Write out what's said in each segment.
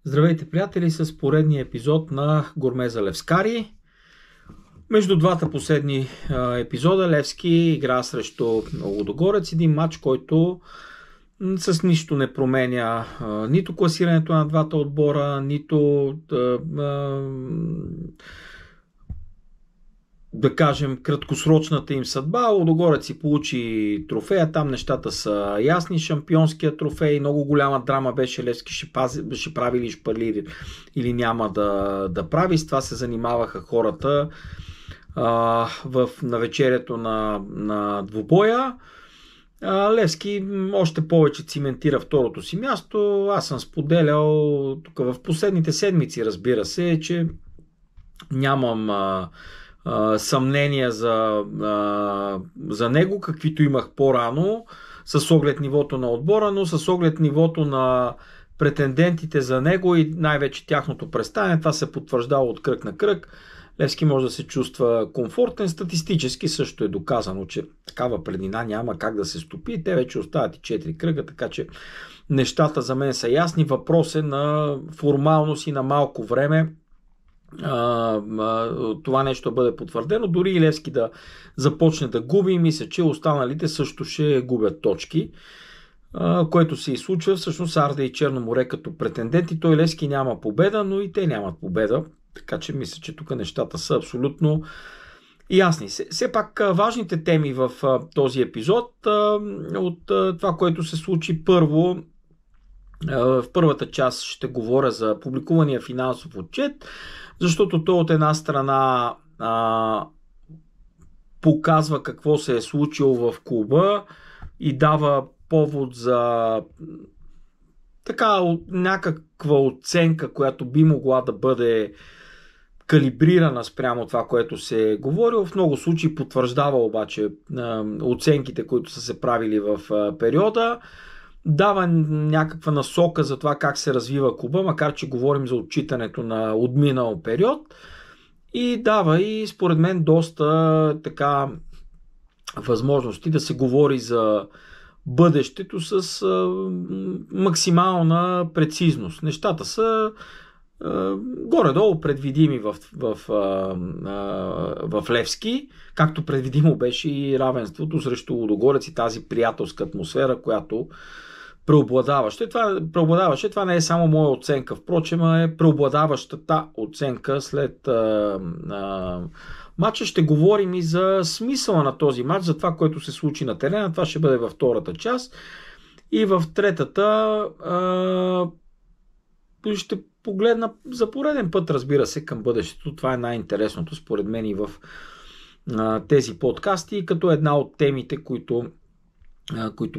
Здравейте, приятели, с поредния епизод на Гурме за Левскари. Между двата последни епизода Левски игра срещу Лудогорец. Един матч, който с нищо не променя нито класирането на двата отбора, нито да кажем краткосрочната им съдба. Лудогорец си получи трофея, там нещата са ясни. Шампионския трофей, много голяма драма беше Левски ще прави или шпали или няма да прави. С това се занимаваха хората в навечерието на двубоя. Левски още повече циментира второто си място. Аз съм споделял тук в последните седмици, разбира се, че нямам съмнения за него, каквито имах по-рано, с оглед нивото на отбора, но с оглед нивото на претендентите за него и най-вече тяхното представяне, това се потвърждава от кръг на кръг. Левски може да се чувства комфортен. Статистически също е доказано, че такава преднина няма как да се стопи. Те вече остават и 4 кръга, така че нещата за мен са ясни. Въпрос е на формалност и на малко време това нещо бъде потвърдено. Дори и Левски да започне да губи, мисля, че останалите също ще губят точки, което се и случва. Всъщност Арда и Черно море като претенденти. Той Левски няма победа, но и те нямат победа. Така че мисля, че тук нещата са абсолютно ясни. Все пак важните теми в този епизод от това, което се случи първо. В първата част ще говоря за публикувания финансов отчет, защото то от една страна показва какво се е случило в клуба и дава повод за някаква оценка, която би могла да бъде калибрирана спрямо това, което се е говорило. В много случаи потвърждава обаче оценките, които са се правили в периода. Дава някаква насока за това как се развива клуба, макар че говорим за отчитането на отминал период. И дава и според мен доста възможности да се говори за бъдещето с максимална прецизност. Нещата са горе-долу предвидими в Левски, както предвидимо беше и равенството срещу Лудогорец и тази приятелска атмосфера, която преобладаваше. Това не е само моя оценка, впрочем, е преобладаващата оценка след матча. Ще говорим и за смисъла на този матч, за това, което се случи на терена. Това ще бъде във втората част. И в третата ще погледна за пореден път, разбира се, към бъдещето. Това е най-интересното според мен и в тези подкасти, като една от темите, които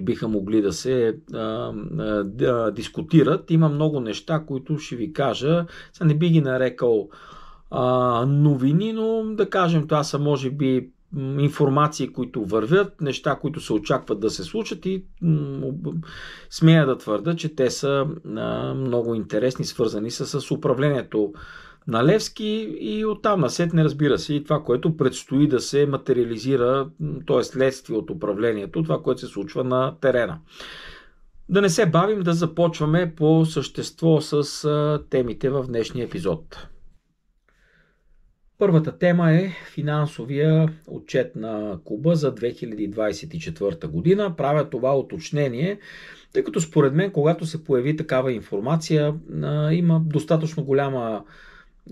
биха могли да се дискутират. Има много неща, които ще ви кажа. Сега не би ги нарекал новини, но да кажем, това са може би информации, които вървят, неща, които се очакват да се случат и смея да твърда, че те са много интересни, свързани с управлението на Левски и оттам насетне, разбира се, и това, което предстои да се материализира, т.е. следствие от управлението, това, което се случва на терена. Да не се бавим, да започваме по същество с темите в днешния епизод. Първата тема е финансовия отчет на клуба за 2024 година. Правя това уточнение, тъй като според мен, когато се появи такава информация, има достатъчно голяма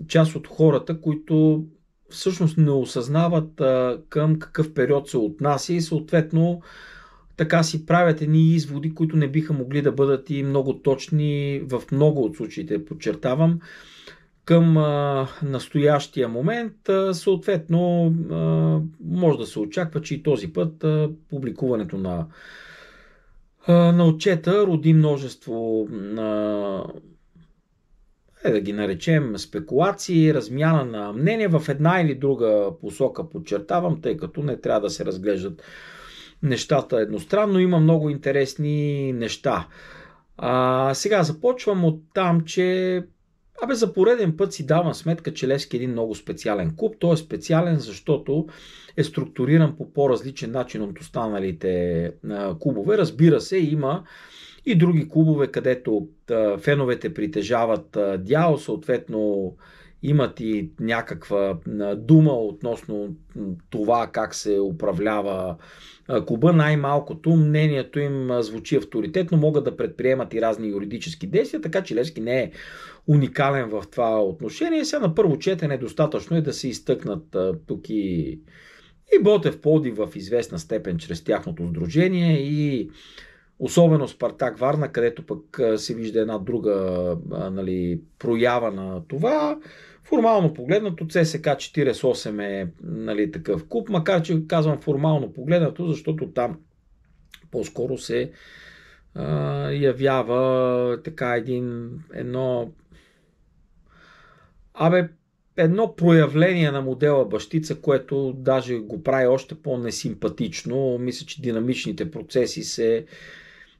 част от хората, които всъщност не осъзнават към какъв период се отнася и съответно така си правят едни изводи, които не биха могли да бъдат и много точни в много от случаите, подчертавам, към настоящия момент. Съответно, може да се очаква, че и този път публикуването на отчета роди множество да ги наречем спекулации, размяна на мнения в една или друга посока, подчертавам, тъй като не трябва да се разглеждат нещата едностранно. Има много интересни неща. Сега започвам от там, че за пореден път си давам сметка, че Левски е един много специален клуб. Той е специален, защото е структуриран по по-различен начин от останалите клубове. Разбира се, има и други клубове, където феновете притежават дял, съответно имат и някаква дума относно това как се управлява клуба. Най-малкото мнението им звучи авторитетно, могат да предприемат и разни юридически действия, така че Левски не е уникален в това отношение. Сега на първо четене достатъчно е да се изтъкнат тук и Ботев Пловдив в известна степен чрез тяхното сдружение и особено Спартак Варна, където пък се вижда една друга проява на това. Формално погледнато ЦСКА 48 е такъв клуб, макар че казвам формално погледнато, защото там по-скоро се явява така едно проявление на модела бащица, което даже го прави още по-несимпатично. Мисля, че динамичните процеси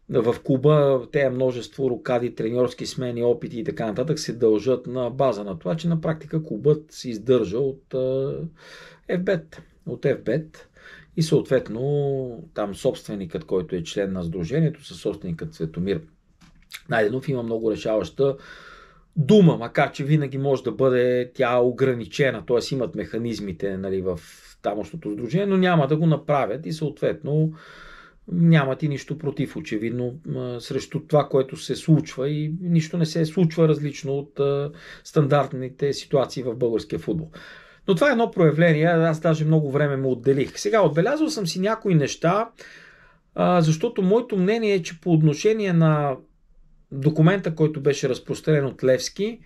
в клуба, те множество рокади, треньорски смени, опити и така нататък се дължат на база на това, че на практика клубът се издържа от FBET. И съответно там собственикът, който е член на сдружението, със собственикът Светомир Найденов, има много решаваща дума, макар че винаги може да бъде тя ограничена, т.е. имат механизмите в тамошното сдружение, но няма да го направят и съответно нямат и нищо против, очевидно, срещу това, което се случва и нищо не се случва различно от стандартните ситуации в българския футбол. Но това е едно проявление, аз даже много време му отделих. Сега отбелязал съм си някои неща, защото моето мнение е, че по отношение на документа, който беше разпространен от Левски,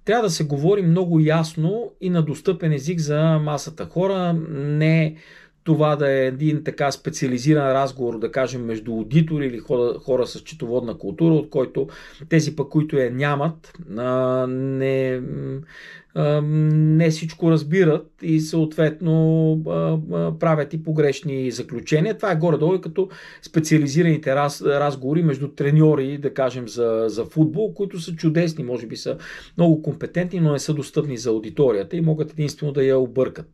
трябва да се говори много ясно и на достъпен език за масата хора. Не това да е един така специализиран разговор, да кажем, между аудитори или хора с счетоводна култура, от който тези пък, които я нямат, не всичко разбират и съответно правят и погрешни заключения. Това е горе-долу и като специализираните разговори между треньори, да кажем, за футбол, които са чудесни, може би са много компетентни, но не са достъпни за аудиторията и могат единствено да я объркат.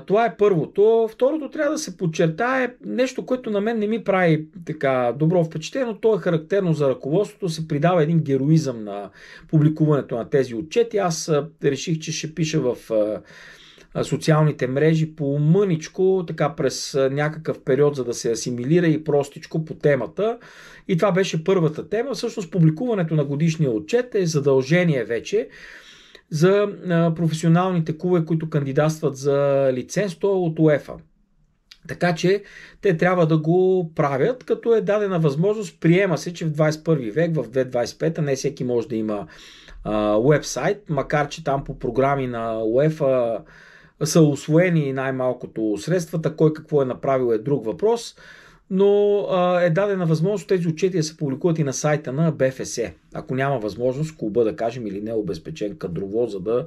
Това е първото. Второто, трябва да се подчертае нещо, което на мен не ми прави така добро впечатление, но то е характерно за ръководството. Се придава един героизъм на публикуването на тези отчети. Аз реших, че ще пиша в социалните мрежи по мъничко, така през някакъв период, за да се асимилира и простичко по темата. И това беше първата тема. Всъщност публикуването на годишния отчет е задължение вече за професионалните клубове, които кандидатстват за лиценз, то е от УЕФА. Така че те трябва да го правят, като е дадена възможност. Приема се, че в 21 век, в 2025, не всеки може да има уебсайт, макар че там по програми на УЕФА са усвоени най-малкото средствата. Кой какво е направил е друг въпрос. Но е дадена възможност тези отчети да се публикуват и на сайта на БФС. Ако няма възможност клуба, да кажем, или не е обезпечен кадрово, за да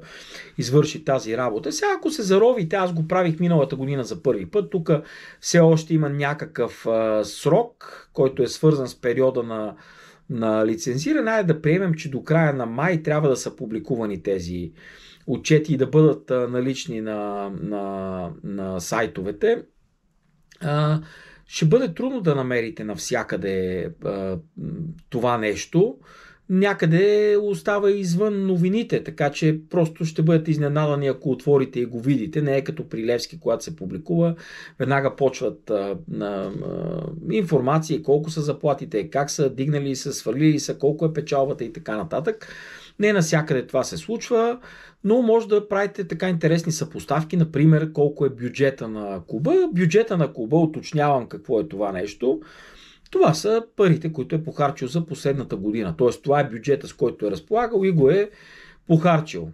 извърши тази работа. Сега, ако се заровите, аз го правих миналата година за първи път. Тук все още има някакъв срок, който е свързан с периода на лицензиране. Айде да приемем, че до края на май трябва да са публикувани тези отчети и да бъдат налични на сайтовете. Ще бъде трудно да намерите навсякъде това нещо. Някъде остава извън новините, така че просто ще бъдете изненадани, ако отворите и го видите. Не е като при Левски, когато се публикува. Веднага почват информации, колко са заплатите, как са дигнали, са свалили са, колко е печалбата и така нататък. Не навсякъде това се случва, но може да правите така интересни съпоставки, например колко е бюджета на клуба. Бюджета на клуба, уточнявам какво е това нещо, това са парите, които е похарчил за последната година. Тоест това е бюджета, с който е разполагал и го е похарчил.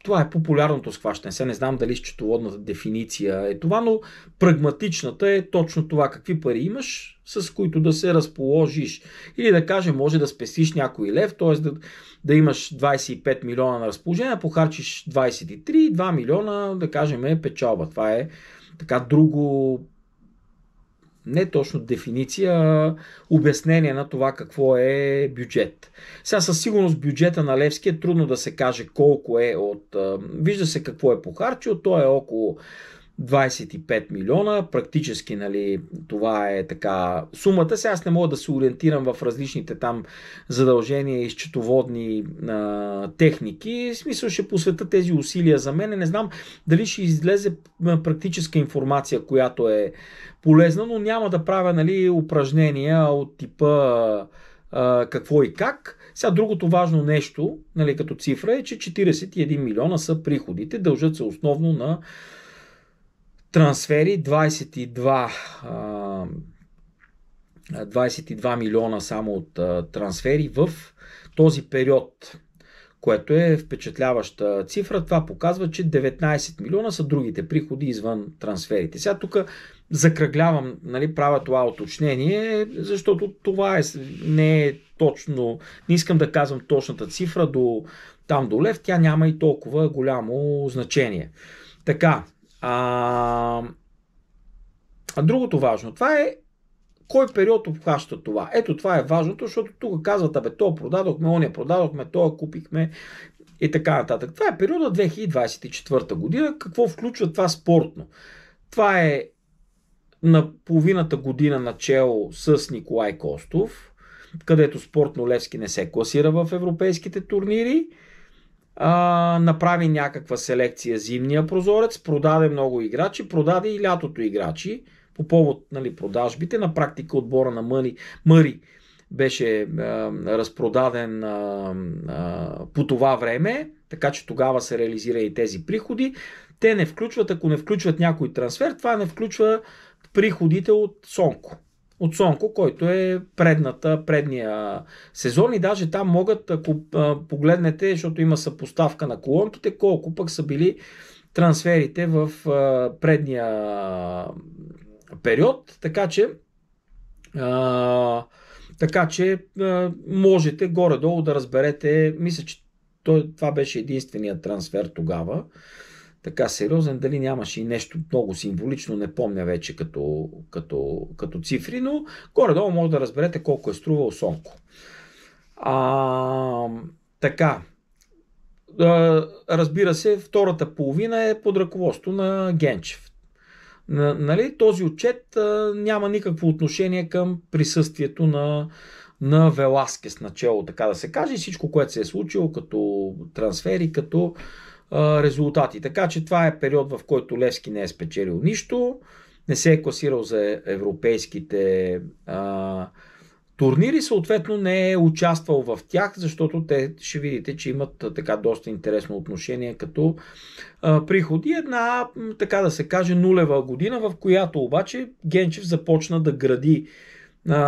Това е популярното схващане. Сега не знам дали счетоводната дефиниция е това, но прагматичната е точно това. Какви пари имаш, с които да се разположиш. Или да кажем, може да спестиш някой лев, т.е. да имаш 25 милиона на разположение, похарчиш 23, 2 милиона, да кажем, е печалба. Това е така друго, не точно дефиниция, обяснение на това какво е бюджет. Сега със сигурност бюджета на Левски е трудно да се каже колко е от... Вижда се какво е похарчил, то е около 25 милиона, практически, нали, това е така сумата. Сега аз не мога да се ориентирам в различните там задължения и счетоводни техники. В смисъл ще посвета тези усилия за мен. Не знам дали ще излезе практическа информация, която е полезна, но няма да правя, нали, упражнения от типа какво и как. Сега другото важно нещо, нали, като цифра е, че 41 милиона са приходите, дължат се основно на трансфери, 22 милиона само от трансфери в този период, което е впечатляваща цифра. Това показва, че 19 милиона са другите приходи извън трансферите. Сега тук закръглявам, нали, правя това уточнение, защото това не е точно, не искам да казвам точната цифра до лев, тя няма и толкова голямо значение. Така, другото важно, това е кой период обхваща това. Ето това е важното, защото тук казват, то продадохме, ония продадохме, това купихме и така нататък. Това е периода 2024 година. Какво включва това спортно? Това е на половината година начало с Николай Костов, където спортно Левски не се класира в европейските турнири. Направи някаква селекция зимния прозорец, продаде много играчи, продаде и лятото играчи по повод, нали, продажбите. На практика отбора на Мъри беше разпродаден по това време, така че тогава се реализира и тези приходи. Те не включват, ако не включват някой трансфер, това не включва приходите от Сонко. От Сонко, който е предния сезон, и даже там могат, ако погледнете, защото има съпоставка на колонките, колко пък са били трансферите в предния период, така че можете горе-долу да разберете. Мисля, че това беше единственият трансфер тогава. Така сериозен, дали нямаше и нещо много символично, не помня вече като цифри, но горе-долу може да разберете колко е струвал Сонко. Така. Разбира се, втората половина е под ръководство на Генчев. Нали, този отчет няма никакво отношение към присъствието на Веласкес начало, така да се каже, и всичко, което се е случило като трансфери, като резултати. Така че това е период, в който Левски не е спечелил нищо, не се е класирал за европейските турнири, съответно не е участвал в тях, защото те ще видите, че имат така доста интересно отношение като приходи. Една, така да се каже, нулева година, в която обаче Генчев започна да гради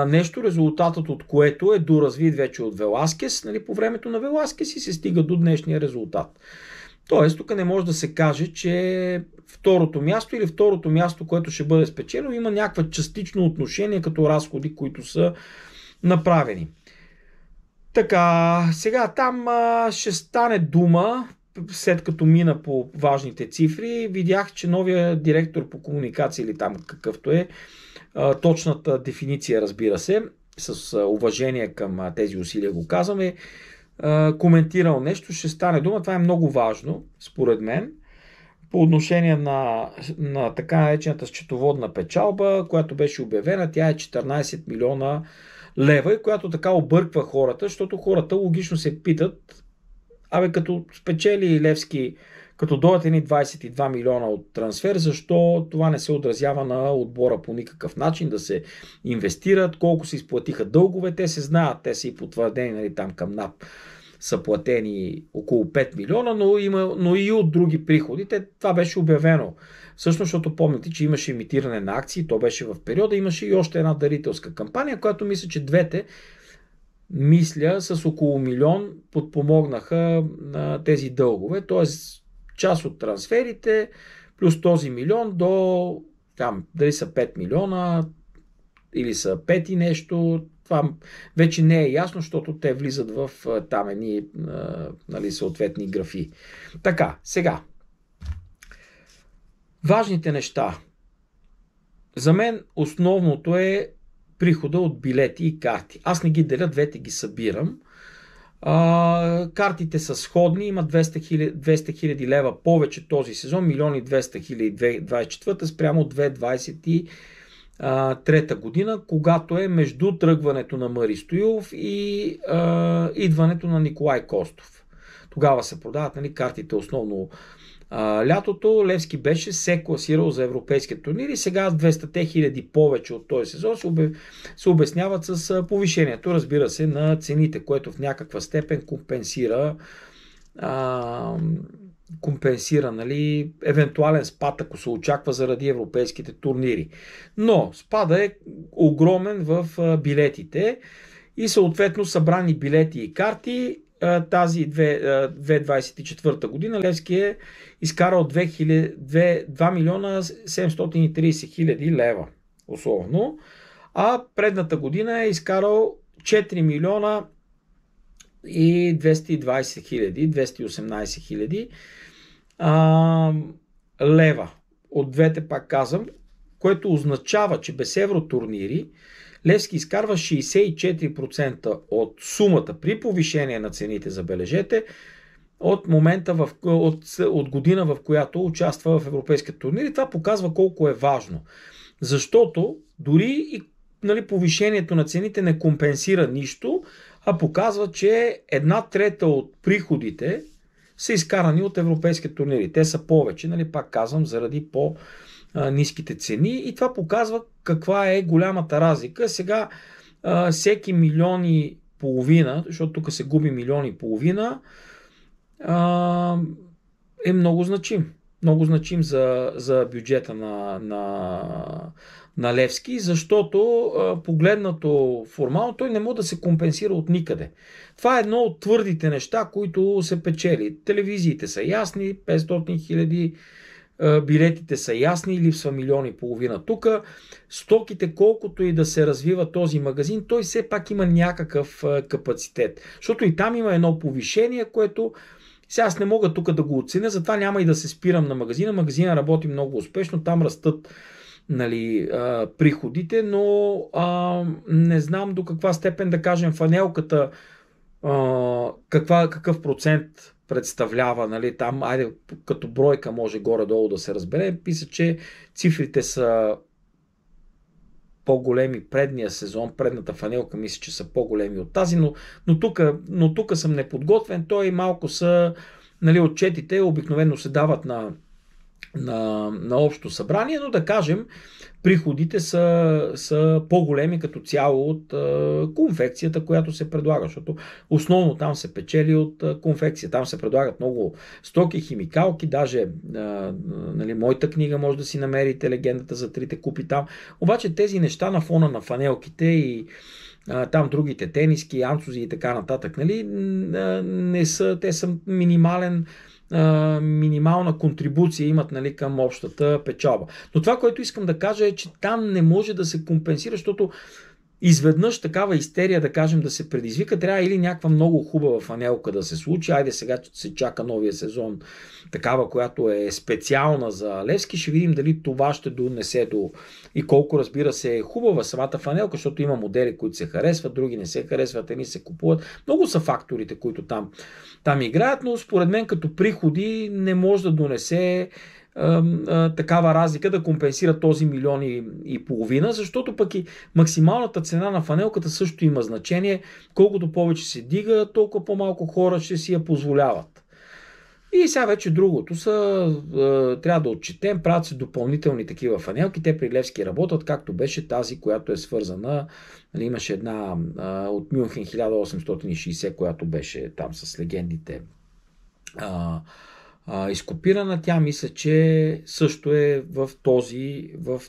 нещо, резултатът от което е доразвит вече от Веласкес, нали, по времето на Веласкес, и се стига до днешния резултат. Тоест, тук не може да се каже, че второто място, което ще бъде спечелено, има някакво частично отношение като разходи, които са направени. Така, сега там ще стане дума, след като мина по важните цифри. Видях, че новия директор по комуникация, или там какъвто е, точната дефиниция, разбира се, с уважение към тези усилия го казваме, коментирал нещо, ще стане дума. Това е много важно, според мен, по отношение на така наречената счетоводна печалба, която беше обявена. Тя е 14 милиона лева, и която така обърква хората, защото хората логично се питат, като спечели Левски, като дойдат едни 22 милиона от трансфер, защо това не се отразява на отбора по никакъв начин, да се инвестират, колко се изплатиха дългове, те се знаят, те са и потвърдени, нали, там към НАП са платени около 5 милиона, но и от други приходи. Това беше обявено. Всъщност, защото помните, че имаше имитиране на акции, то беше в периода, имаше и още една дарителска кампания, която мисля, че двете с около милион подпомогнаха тези дългове, т.е. част от трансферите плюс този милион до там, дали са 5 милиона или са 5 и нещо, това вече не е ясно, защото те влизат в там едни съответни графи. Така, сега. Важните неща. За мен основното е прихода от билети и карти. Аз не ги деля, двете ги събирам. Картите са сходни, имат 200 хиляди лева повече този сезон, 1 200 000 2024 спрямо 2023 година, когато е между тръгването на Мари Стоилов и идването на Николай Костов. Тогава се продават, нали, картите основно лятото. Левски беше се класирал за европейския турнир и сега 200 хиляди повече от този сезон се обясняват с повишението, разбира се, на цените, което в някаква степен компенсира, нали, евентуален спад, ако се очаква заради европейските турнири. Но спада е огромен в билетите и съответно събрани билети и карти. Тази 2024 година Левски е изкарал 2 милиона 730 хиляди лева условно, а предната година е изкарал 4 милиона и 220 хиляди, 218 хиляди лева. От двете, пак казвам, което означава, че без евротурнири Левски изкарва 64% от сумата при повишение на цените, забележете, от момента, от година, в която участва в европейския турнир. И това показва колко е важно. Защото дори и, нали, повишението на цените не компенсира нищо, а показва, че 1/3 от приходите са изкарани от европейски турнири. Те са повече, нали, пак казвам, заради ниските цени, и това показва каква е голямата разлика. Сега всеки милион и половина, защото тук се губи милион и половина, е много значим. Много значим за бюджета на Левски, защото погледнато формално той не може да се компенсира от никъде. Това е едно от твърдите неща, които се печели. Телевизиите са ясни, 500 хиляди, билетите са ясни, липсва милион и половина тук. Стоките, колкото и да се развива този магазин, той все пак има някакъв капацитет. Защото и там има едно повишение, което сега аз не мога тук да го оценя, затова няма и да се спирам на магазина. Магазина работи много успешно, там растат, нали, приходите, но не знам до каква степен, да кажем, фанелката какъв процент представлява, нали, там, айде като бройка може горе-долу да се разбере. Писа, че цифрите са по-големи предния сезон, предната фанелка мисля, че са по-големи от тази, но тук съм неподготвен. Той малко са, нали, отчетите обикновено се дават на общо събрание, но да кажем, приходите са по-големи като цяло от конфекцията, която се предлага, защото основно там се печели от конфекция. Там се предлагат много стоки, химикалки, даже нали, моята книга може да си намерите, легендата за трите купи там. Обаче тези неща на фона на фанелките и там другите тениски, анцузи и така нататък, нали, не са, те са минимална контрибуция имат, нали, към общата печалба. Но това, което искам да кажа, е, че там не може да се компенсира, защото изведнъж такава истерия, да кажем, да се предизвика, трябва или някаква много хубава фанелка да се случи. Айде сега се чака новия сезон, такава, която е специална за Левски. Ще видим дали това ще донесе до и колко, разбира се, е хубава самата фанелка, защото има модели, които се харесват, други не се харесват, едни се купуват. Много са факторите, които там играят, но според мен като приходи не може да донесе такава разлика да компенсира този милион и половина, защото пък и максималната цена на фанелката също има значение. Колкото повече се дига, толкова по-малко хора ще си я позволяват. И сега вече другото трябва да отчетем, правят се допълнителни такива фанелки. Те при Левски работят, както беше тази, която е свързана. Нали, имаше една от Мюнхен 1860, която беше там с легендите изкопирана. Тя мисля, че също е в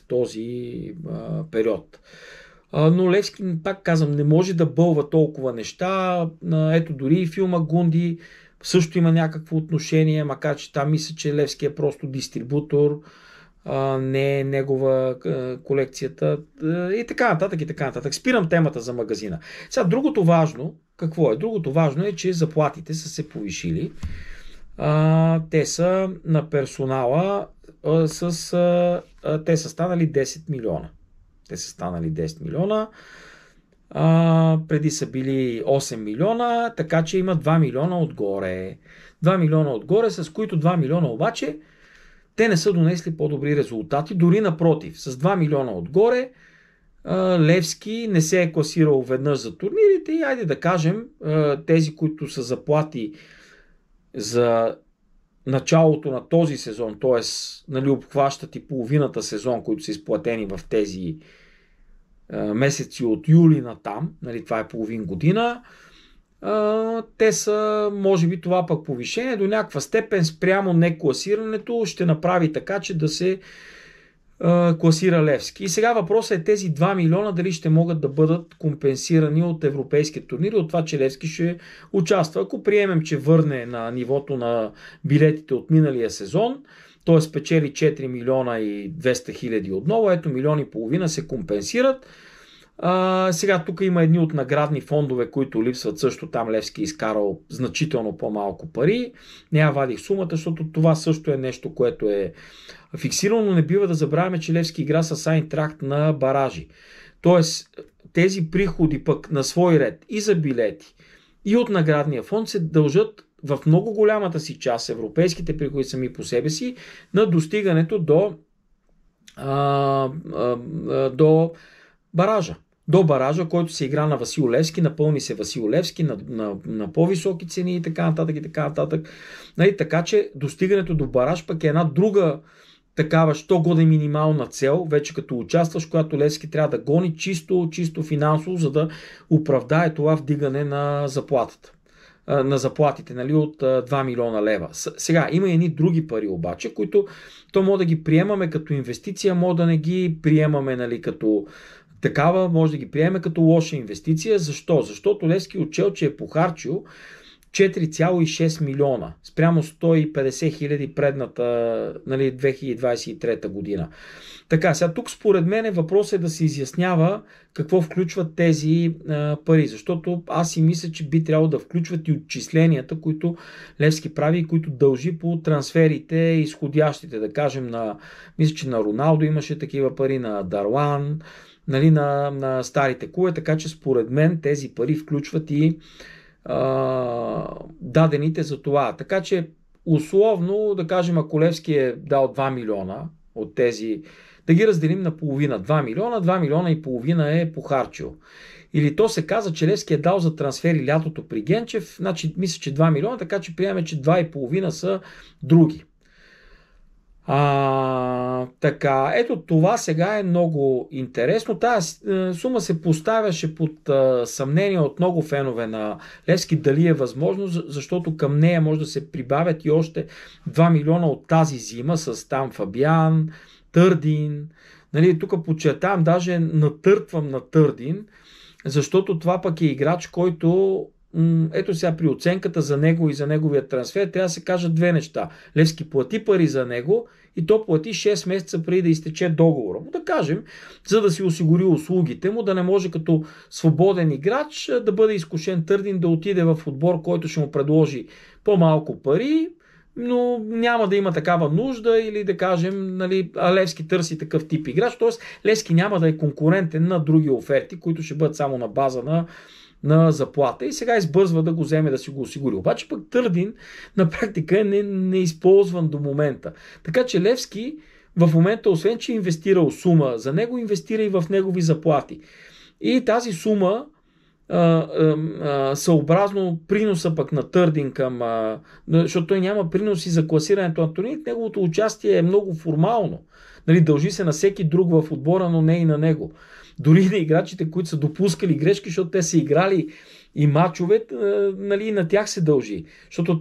този период. Но Левски, пак казвам, не може да бълва толкова неща. Ето, дори и филма Гунди също има някакво отношение, макар че там мисля, че Левски е просто дистрибутор, не е негова колекцията и така нататък, и така нататък. Спирам темата за магазина. Сега, другото важно, какво е? Другото важно е, че заплатите са се повишили. Те са на персонала те са станали 10 милиона. преди са били 8 милиона, така че има 2 милиона отгоре. 2 милиона отгоре, с които 2 милиона обаче те не са донесли по-добри резултати, дори напротив. С 2 милиона отгоре Левски не се е класирал веднъж за турнирите и айде да кажем, тези, които са заплати за началото на този сезон, т.е. нали, обхващат и половината сезон, които са изплатени в тези месеци от юли на там, нали, това е половин година, те са, може би това пък повишение до някаква степен спрямо некласирането ще направи така, че да се класира Левски. И сега въпросът е тези 2 милиона дали ще могат да бъдат компенсирани от европейски турнири, от това, че Левски ще участва. Ако приемем, че върне на нивото на билетите от миналия сезон, т.е. спечели 4 милиона и 200 хиляди отново, ето милион и половина се компенсират. Сега тук има едни от наградни фондове, които липсват също. Там Левски изкарал значително по-малко пари. Не я вадих сумата, защото това също е нещо, което е фиксирано, но не бива да забравяме, че Левски игра с Айнтрахт на баражи. Тоест тези приходи пък на свой ред и за билети, и от наградния фонд се дължат в много голямата си част, европейските приходи сами по себе си, на достигането до баража. До баража, който се игра на Васил Левски, напълни се Васил Левски на по-високи цени и така нататък и така нататък. Нали, така че достигането до бараж пък е една друга такава, що годе минимална цел, вече като участваш, която Левски трябва да гони чисто финансово, за да оправдае това вдигане на заплатата. На заплатите, нали, от 2 милиона лева. Сега, има и едни други пари обаче, които то може да ги приемаме като инвестиция, може да не ги приемаме, нали, като такава, може да ги приемем като лоша инвестиция. Защо? Защото Левски отчел, че е похарчил 4,6 милиона спрямо 150 хиляди предната, нали, 2023 година. Така, сега тук според мен въпросът е да се изяснява какво включват тези пари, защото аз си мисля, че би трябвало да включват и отчисленията, които Левски прави и които дължи по трансферите изходящите, да кажем, мисля, че на Роналдо имаше такива пари, на Дарлан, нали, на старите клубове, така че според мен тези пари включват и дадените за това. Така че условно, да кажем, ако Левски е дал 2 милиона от тези, да ги разделим на половина. 2 милиона и половина е похарчил. Или то се каза, че Левски е дал за трансфери лятото при Генчев, значи мисля, че 2 милиона, така че приемаме, че 2,5 са други. Така, ето това сега е много интересно. Тази сума се поставяше под съмнение от много фенове на Левски, дали е възможно, защото към нея може да се прибавят и още 2 милиона от тази зима с там Фабиан, Търдин. Нали, тук подчертавам, даже натъртвам на Търдин, защото това пък е играч, който ето сега при оценката за него и за неговия трансфер трябва да се кажат две неща. Левски плати пари за него и то плати 6 месеца преди да изтече договора му. Да кажем, за да си осигури услугите му, да не може като свободен играч да бъде изкушен Търдин да отиде в отбор, който ще му предложи по-малко пари, но няма да има такава нужда или да кажем, нали, Левски търси такъв тип играч, т.е. Левски няма да е конкурентен на други оферти, които ще бъдат само на база на заплата и сега избързва да го вземе да си го осигури. Обаче пък Търдин на практика е неизползван до момента. Така че Левски в момента, освен че инвестирал сума за него, инвестира и в негови заплати. И тази сума съобразно приноса пък на Търдин към, защото той няма приноси за класирането на турнир, неговото участие е много формално. Нали, дължи се на всеки друг в отбора, но не и на него. Дори на играчите, които са допускали грешки, защото те са играли и мачове, нали, на тях се дължи. Защото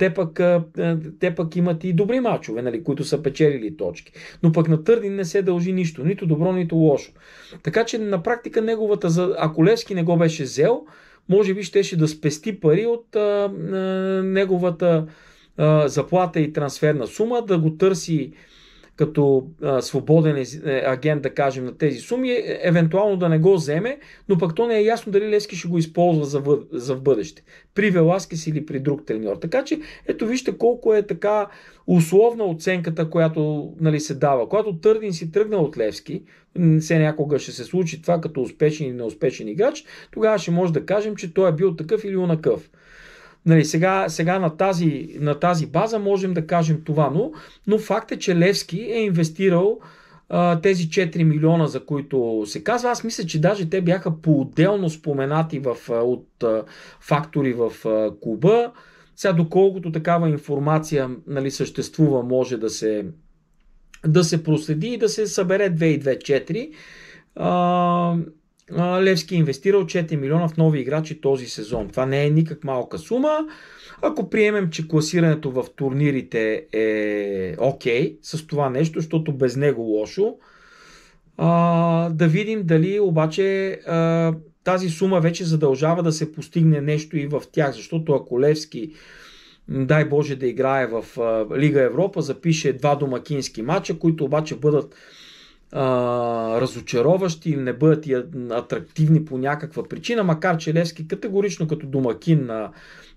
те пък имат и добри мачове, нали, които са печелили точки. Но пък на Търдин не се дължи нищо, нито добро, нито лошо. Така че на практика неговата, ако Левски не го беше взел, може би щеше да спести пари от неговата заплата и трансферна сума, да го търси като свободен агент, да кажем, на тези суми, евентуално да не го вземе, но пък то не е ясно дали Левски ще го използва за в бъдеще. При Веласкес или при друг треньор. Така че, ето вижте колко е така условна оценката, която, нали, се дава. Когато Търдин си тръгна от Левски, все някога ще се случи това като успешен или неуспешен играч, тогава ще може да кажем, че той е бил такъв или онакъв. Нали, сега на тази база можем да кажем това, но факт е, че Левски е инвестирал тези 4 милиона, за които се казва. Аз мисля, че даже те бяха по-отделно споменати от фактори в клуба. Сега, доколкото такава информация, нали, съществува, може да се проследи и да се събере 2 и 2 4. Левски е инвестирал 4 милиона в нови играчи този сезон. Това не е никак малка сума. Ако приемем, че класирането в турнирите е окей с това нещо, защото без него лошо, да видим дали обаче тази сума вече задължава да се постигне нещо и в тях, защото ако Левски, дай Боже да играе в Лига Европа, запише 2 домакински матча, които обаче бъдат разочароващи или не бъдат и атрактивни по някаква причина, макар че Левски категорично като домакин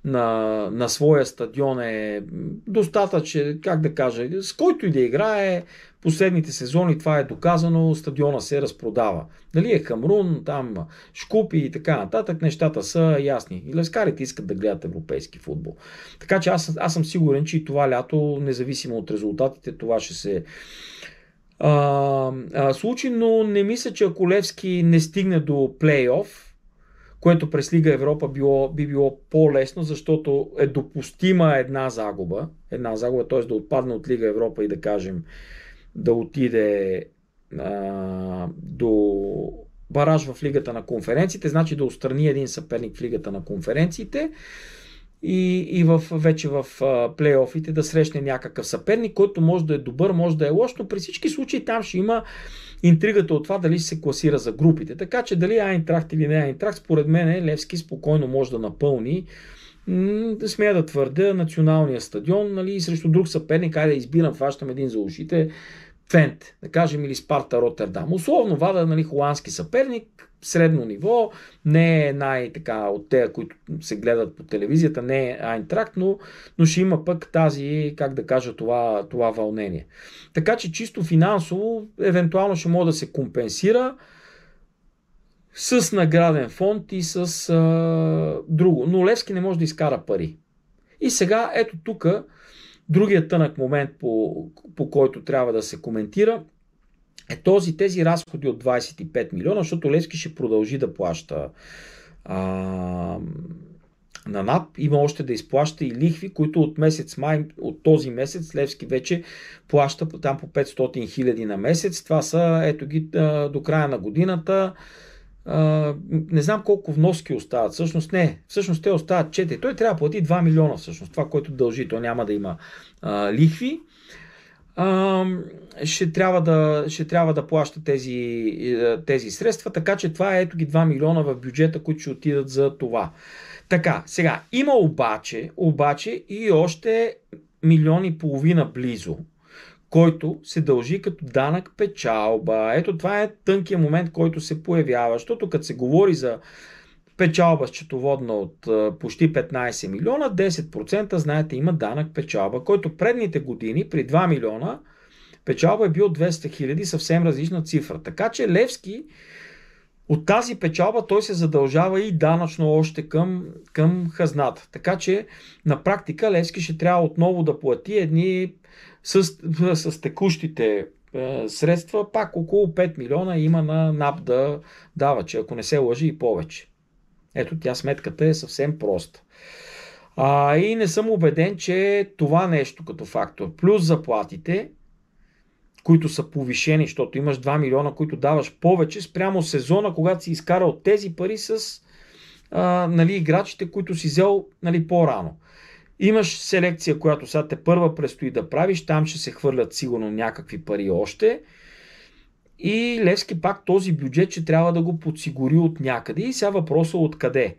на своя стадион е достатъчно, как да кажа, с който и да играе последните сезони, това е доказано, стадиона се разпродава. Дали е Камрун, там Шкупи и така нататък, нещата са ясни. И левскарите искат да гледат европейски футбол. Така че аз съм сигурен, че и това лято, независимо от резултатите, това ще се случай, но не мисля, че ако Левски не стигне до плейоф, което през Лига Европа би било по-лесно, защото е допустима една загуба, т.е. да отпадне от Лига Европа и да кажем да отиде до бараж в Лигата на конференциите, значи да отстрани един съперник в Лигата на конференциите и вече в плейофите да срещне някакъв съперник, който може да е добър, може да е лош, но при всички случаи там ще има интригата от това дали се класира за групите. Така че дали Айнтрахт или не Айнтрахт, според мен Левски спокойно може да напълни, смея да твърдя, националния стадион, нали, и срещу друг съперник, да избирам, фащам един за ушите, Твент, да кажем, или Спарта Роттердам. Условно вада, нали, холандски съперник, средно ниво, не е най-така от тея, които се гледат по телевизията, не е Айнтракт, но ще има пък тази, как да кажа, това вълнение. Така че чисто финансово, евентуално ще може да се компенсира с награден фонд и с друго. Но Левски не може да изкара пари. И сега, ето тук, другият тънък момент, по който трябва да се коментира, е тези разходи от 25 милиона, защото Левски ще продължи да плаща на НАП. Има още да изплаща и лихви, които от месец май, от този месец, Левски вече плаща там по 500 хиляди на месец. Това са, ето ги, до края на годината. Не знам колко вноски остават. Всъщност те остават 4. Той трябва да плати 2 милиона всъщност. Това, което дължи, то няма да има лихви. Ще трябва да плаща тези средства, така че това е ето ги 2 милиона в бюджета, които ще отидат за това. Така, сега има обаче и още 1,5 милиона близо, който се дължи като данък печалба. Ето това е тънкият момент, който се появява, защото като се говори за печалба счетоводна от почти 15 милиона, 10% знаете има данък печалба, който предните години при 2 милиона печалба е бил 200 хиляди, съвсем различна цифра. Така че Левски от тази печалба той се задължава и данъчно още към хазната. Така че на практика Левски ще трябва отново да плати едни с текущите средства, пак около 5 милиона има на НАП да дава, че ако не се лъжи и повече. Ето тя сметката е съвсем проста. И не съм убеден, че това нещо като фактор, плюс заплатите, които са повишени, защото имаш 2 милиона, които даваш повече спрямо сезона, когато си изкарал тези пари с играчите, които си взел по-рано. Имаш селекция, която сега те първа предстои да правиш, там ще се хвърлят сигурно някакви пари още. И Левски пак този бюджет ще трябва да го подсигури от някъде. И сега въпросът от къде?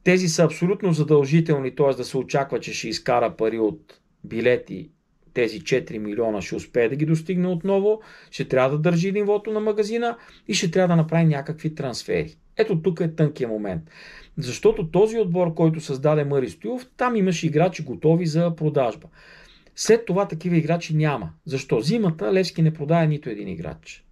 Тези са абсолютно задължителни, т.е. да се очаква, че ще изкара пари от билети тези 4 милиона ще успее да ги достигне отново, ще трябва да държи нивото на магазина и ще трябва да направи някакви трансфери. Ето тук е тънкият момент. Защото този отбор, който създаде Мари Стоилов, там имаше играчи готови за продажба. След това такива играчи няма. Защо? Зимата Левски не продава нито един играч.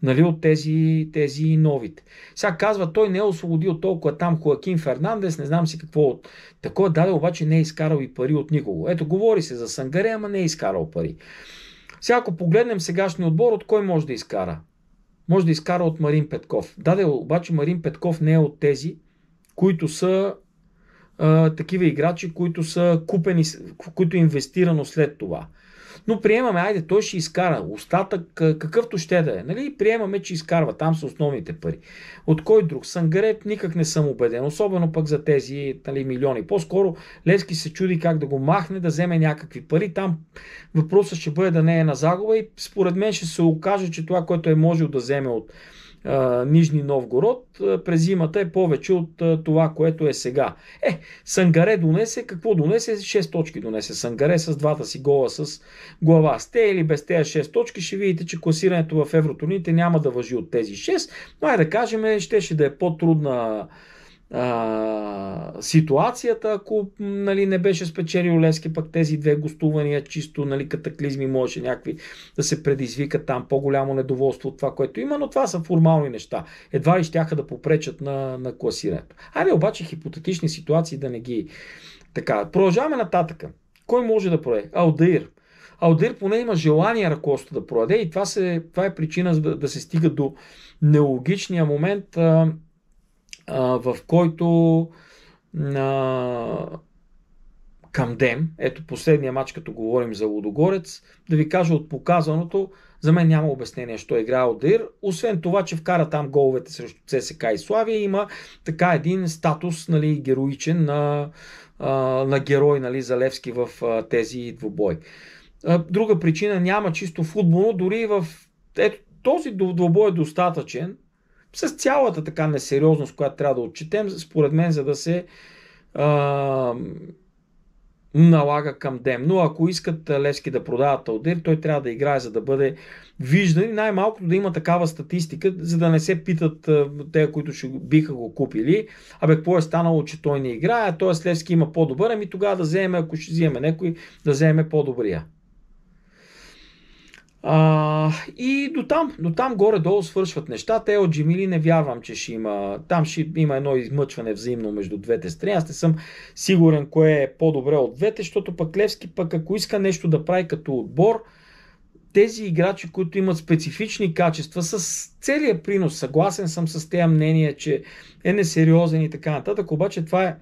Нали, от тези новите. Сега казва, той не е освободил толкова там Хоакин Фернандес, не знам си какво от такова даде, обаче не е изкарал и пари от никого. Ето, говори се за Сангаре, ама не е изкарал пари. Сега, ако погледнем сегашния отбор, от кой може да изкара? Може да изкара от Марин Петков. Даде, обаче Марин Петков не е от тези, които са такива играчи, които са купени, които е инвестирано след това. Но приемаме, айде, той ще изкара остатък, какъвто ще да е. Нали? Приемаме, че изкарва. Там са основните пари. От кой друг? Сангарет никак не съм убеден. Особено пък за тези, нали, милиони. По-скоро Левски се чуди как да го махне, да вземе някакви пари. Там въпросът ще бъде да не е на загуба и според мен ще се окаже, че това, което е можел да вземе от Нижни Новгород, през зимата е повече от това, което е сега. Сангаре донесе, какво донесе? 6 точки донесе. Сангаре с двата си гола с глава. С те или без тези 6 точки ще видите, че класирането в евротурните няма да важи от тези 6, но да кажем, ще да е по-трудна ситуацията, ако, нали, не беше спечелил Левски, пък тези две гостувания, чисто, нали, катаклизми, можеше някакви да се предизвикат там по-голямо недоволство от това, което има, но това са формални неща. Едва ли щяха да попречат на класирането. Айде обаче хипотетични ситуации да не ги така. Продължаваме нататък. Кой може да продаде? Алдаир поне има желание ръководството да продаде и това е причина да се стига до нелогичния момент, в който Камдем, ето последния матч, като говорим за Лудогорец, да ви кажа от показаното, за мен няма обяснение, що играе Алдаир, освен това, че вкара там головете срещу ЦСКА и Славия, има така един статус, нали, героичен на герой, нали, за Левски в тези двубой. Друга причина няма чисто футболно, дори този двубой е достатъчен, с цялата така несериозност, която трябва да отчетем, според мен, за да се налага към Дем. Но ако искат Левски да продават Алдаир, той трябва да играе, за да бъде виждан и най-малкото да има такава статистика, за да не се питат те, които биха го купили, какво е станало, че той не играе, т.е. Левски има по-добър, ами тогава да вземе, ако ще вземе някой, да вземе по-добрия. И до там горе-долу свършват нещата. Ел Джемили не вярвам, че ще има. Там ще има едно измъчване взаимно между двете страни. Аз не съм сигурен кое е по-добре от двете, защото пък Левски, ако иска нещо да прави като отбор, тези играчи, които имат специфични качества, с целият принос, съгласен съм с тези мнения, че е несериозен и така нататък, обаче това е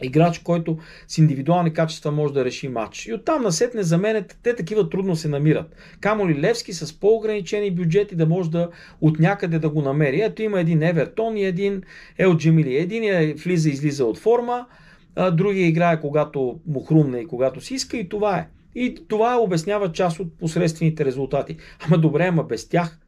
играч, който с индивидуални качества може да реши матч. И оттам насетне за мен те такива трудно се намират. Камо ли Левски с по-ограничени бюджети да може да от някъде да го намери. Ето има един Евертон и един Ел Джемили. Единият влиза и излиза от форма, другия играе когато му хрумне и когато си иска и това е. И това обяснява част от посредствените резултати. Ама добре, без тях.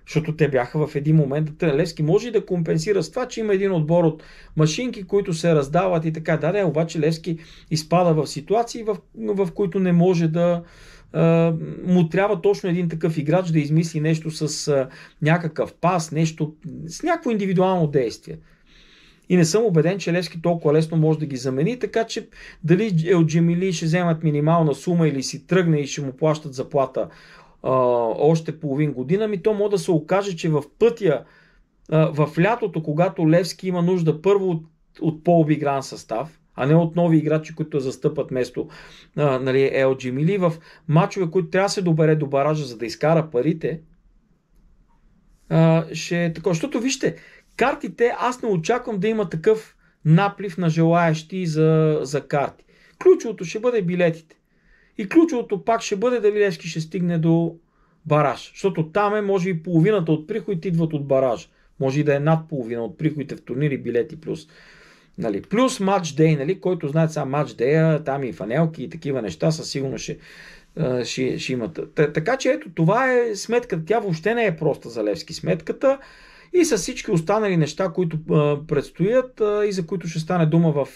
Защото те бяха в един момент. Левски може и да компенсира с това, че има един отбор от машинки, които се раздават и така. Да, обаче Левски изпада в ситуации, в които не може да му трябва точно един такъв играч да измисли нещо с някакъв пас, нещо с някакво индивидуално действие. И не съм убеден, че Левски толкова лесно може да ги замени, така че дали Ел Джемили ще вземат минимална сума или си тръгне и ще му плащат заплата още половин година, то може да се окаже, че в пътя, в лятото, когато Левски има нужда първо от по-обигран състав, а не от нови играчи, които застъпат вместо Ел Джемили, в мачове, които трябва да се добере до баража, за да изкара парите, ще е такова. Защото вижте, картите, аз не очаквам да има такъв наплив на желаящи за карти. Ключовото ще бъде билетите. И ключовото пак ще бъде дали Левски ще стигне до бараж. Защото там може и половината от приходите идват от бараж. Може и да е над половина от приходите в турнири, билети плюс. Нали, плюс матчдей, нали, който знаете сега матчдея, там и фанелки и такива неща, със сигурност ще имат. Така че ето това е сметката. Тя въобще не е проста за Левски сметката. и с всички останали неща, които предстоят и за които ще стане дума в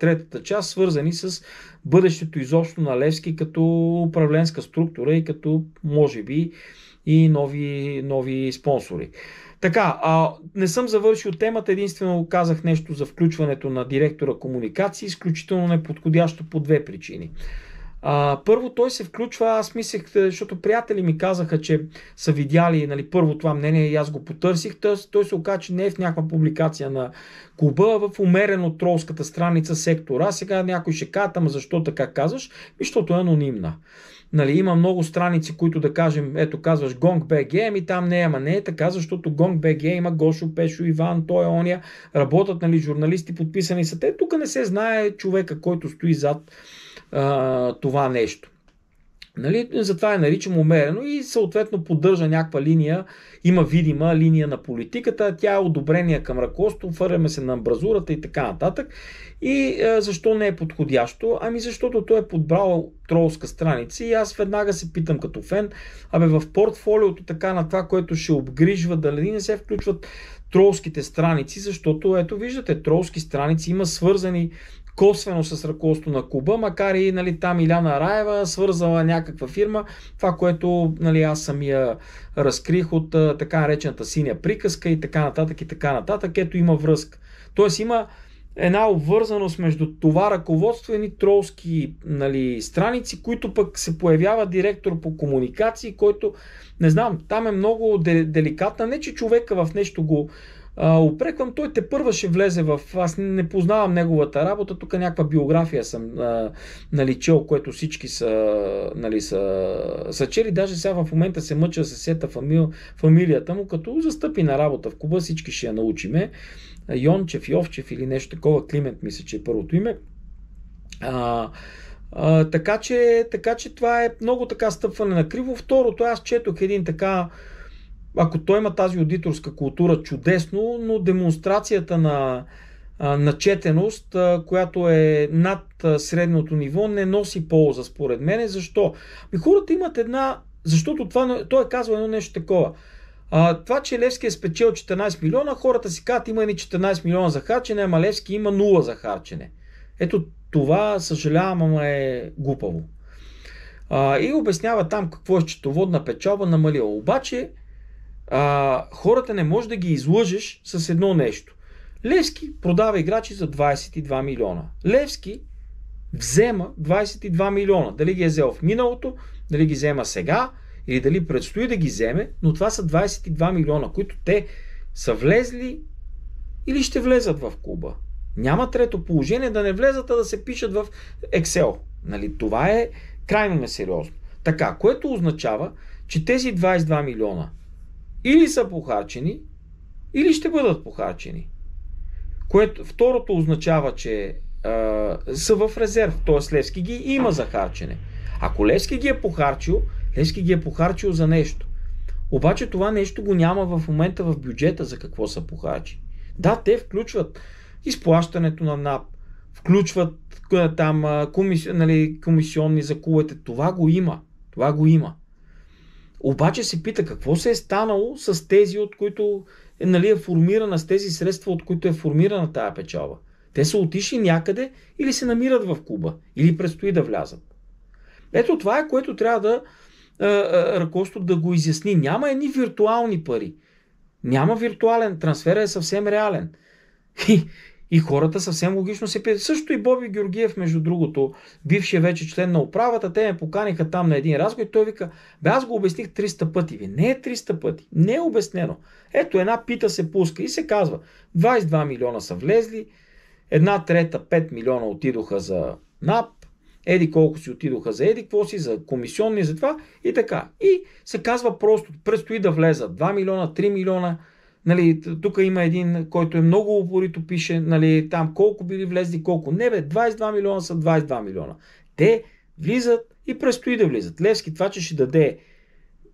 третата част, свързани с бъдещето изобщо на Левски като управленска структура и като, може би, и нови спонсори. Така, не съм завършил темата, единствено казах нещо за включването на директора комуникации, изключително неподходящо по две причини. Първо, той се включва, аз мислех, защото приятели ми казаха, че са видяли, нали, първо това мнение и аз го потърсих, той се оказа, че не е в някаква публикация на клуба, а в умерено тролската страница Сектора. Сега някой ще казва, ама защо така казваш? Защото е анонимна. Нали, има много страници, които да кажем, ето казваш Gong.bg, ами там не е, ама не е така, защото Gong.bg има Гошо, Пешо, Иван, той, ония, работят, нали, журналисти, подписани са те. Тук не се знае човека, който стои зад това нещо. Нали? Затова е наричам умерено и съответно поддържа някаква линия, има видима линия на политиката, тя е одобрение към ръководство, фърляме се на амбразурата и така нататък. И защо не е подходящо? Ами защото той е подбрал тролска страница и аз веднага се питам като фен, в портфолиото така на това, което ще обгрижва, дали не се включват тролските страници, защото ето виждате, тролски страници има свързани косвено с ръководство на клуба, макар и, нали, там Иляна Раева свързала някаква фирма, това, което, нали, аз самия разкрих от така наречената синя приказка и така нататък и така нататък. Ето има връзка. Тоест има една обвързаност между това ръководство и едни тролски, нали, страници, които пък се появява директор по комуникации, който, не знам, там е много деликатна. Не, че човека в нещо го упреквам, той тепърва ще влезе в... Аз не познавам неговата работа, тук някаква биография съм наличил, което всички са чели. Даже сега в момента се мъча да се сета фамилията му, като застъпи на работа в клуба, всички ще я научиме. Йончев, Йовчев или нещо такова, Климент мисля, че е първото име. Така че това е много така стъпване на криво. Второто, аз четох един така, ако той има тази аудиторска култура, чудесно, но демонстрацията на четеност, която е над средното ниво, не носи полза според мен. Защо? Хората имат защото той е казал едно нещо такова. Това, че Левски е спечел 14 милиона, хората си казват, има ни 14 милиона за харчене, ама Левски има 0 за харчене. Ето това, съжалявам, ама е глупаво. И обяснява там какво е счетоводна печалба намалила. Обаче хората не може да ги излъжеш с едно нещо. Левски продава играчи за 22 милиона. Левски взема 22 милиона. Дали ги е взел в миналото, дали ги взема сега, или дали предстои да ги вземе, но това са 22 милиона, които те са влезли или ще влезат в клуба. Няма трето положение да не влезат, а да се пишат в Excel. Нали, това е крайно несериозно. Така, което означава, че тези 22 милиона или са похарчени, или ще бъдат похарчени. Второто означава, че са в резерв, т.е. Левски ги има за харчене. Ако Левски ги е похарчил за нещо. Обаче това нещо го няма в момента в бюджета за какво са похарчи. Да, те включват изплащането на НАП, включват там комисионни за клубовете. Това го има. Обаче се пита какво се е станало с тези, от които е формирана, с тези средства, от които е формирана тая печалба. Те са отишли някъде или се намират в клуба, или предстои да влязат. Ето това е, което трябва да ръководството да го изясни. Няма едни виртуални пари. Няма виртуален. Трансферът е съвсем реален. И хората съвсем логично се питат. Също и Боби Георгиев, между другото, бившия вече член на управата, те ме поканиха там на един разговор и той вика, аз го обясних 300 пъти. Не е 300 пъти. Не е обяснено. Ето една пита се пуска и се казва 22 милиона са влезли, 1/3, 5 милиона отидоха за НАП, еди колко си отидоха за еди, какво си, за комисионни, за това и така. И се казва просто, предстои да влезат 2 милиона, 3 милиона. Нали, тук има един, който е много упорито пише, нали, там колко били влезли, колко. Не бе, 22 милиона са 22 милиона. Те влизат и предстои да влизат. Левски това, че ще даде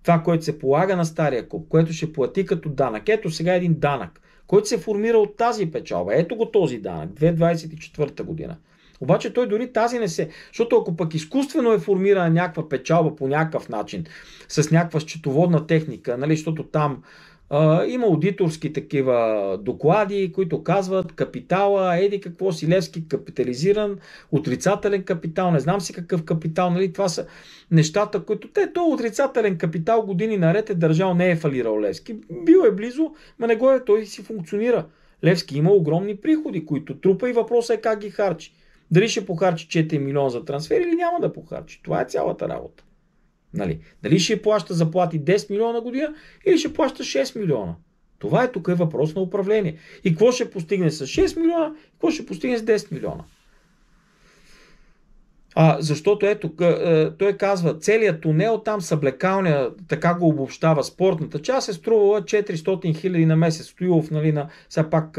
това, което се полага на стария клуб, което ще плати като данък. Ето сега един данък, който се формира от тази печалба. Ето го този данък, 2024 година. Обаче той дори тази не се... Защото ако пък изкуствено е формирана някаква печалба по някакъв начин, с някаква счетоводна техника, нали, защото там Има аудиторски такива доклади, които казват капитала, еди какво си, Левски капитализиран, отрицателен капитал, не знам си какъв капитал, нали? Това са нещата, които то отрицателен капитал години наред е държал, не е фалирал Левски. Бил е близо, но не го е, той си функционира. Левски има огромни приходи, които трупа и въпросът е как ги харчи. Дали ще похарчи 4 милиона за трансфер или няма да похарчи. Това е цялата работа. Нали? Дали ще плаща заплати 10 милиона година или ще плаща 6 милиона. Това е тук въпрос на управление. И какво ще постигне с 6 милиона, и какво ще постигне с 10 милиона. Защото ето, той казва, целият тунел там с облекалния, така го обобщава, спортната част е струвала 400 хиляди на месец. Стоилов, нали, сега пак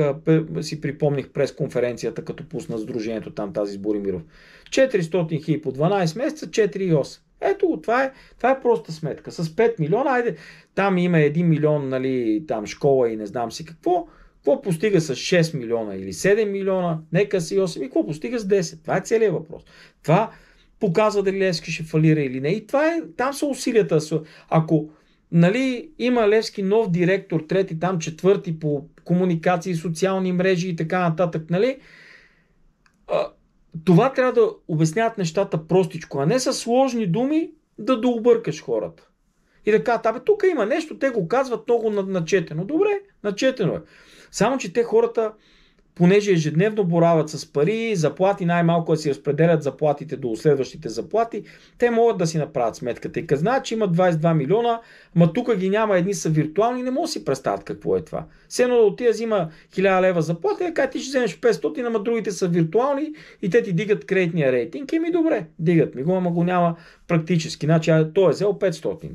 си припомних през конференцията, като пусна сдружението там тази с Боримиров. 400 хиляди по 12 месеца, 4,8. Ето, това е проста сметка. С 5 милиона, айде, там има 1 милион, нали, там школа и не знам си какво. Какво постига с 6 милиона или 7 милиона, нека си 8 и какво постига с 10? Това е целият въпрос. Това показва дали Левски ще фалира или не. И там са усилията. Ако, нали, има Левски нов директор, трети, там четвърти по комуникации, социални мрежи и така нататък, нали, това трябва да обясняват нещата простичко, а не с сложни думи да дообъркаш хората. И да кажат, тук има нещо, те го казват много начетено. Добре, начетено е. Само, че те хората, понеже ежедневно борават с пари, заплати, най-малко да си разпределят заплатите до следващите заплати, те могат да си направят сметката. И като знаят, че има 22 милиона, ма тук ги няма, едни са виртуални, не могат да си представят какво е това. Все едно да отида взима 1000 лева заплата, и кажа, ти ще вземеш 500, ама другите са виртуални и те ти дигат кредитния рейтинг. И ми добре, дигат ми го, ама го няма практически. Значи той е взел 500.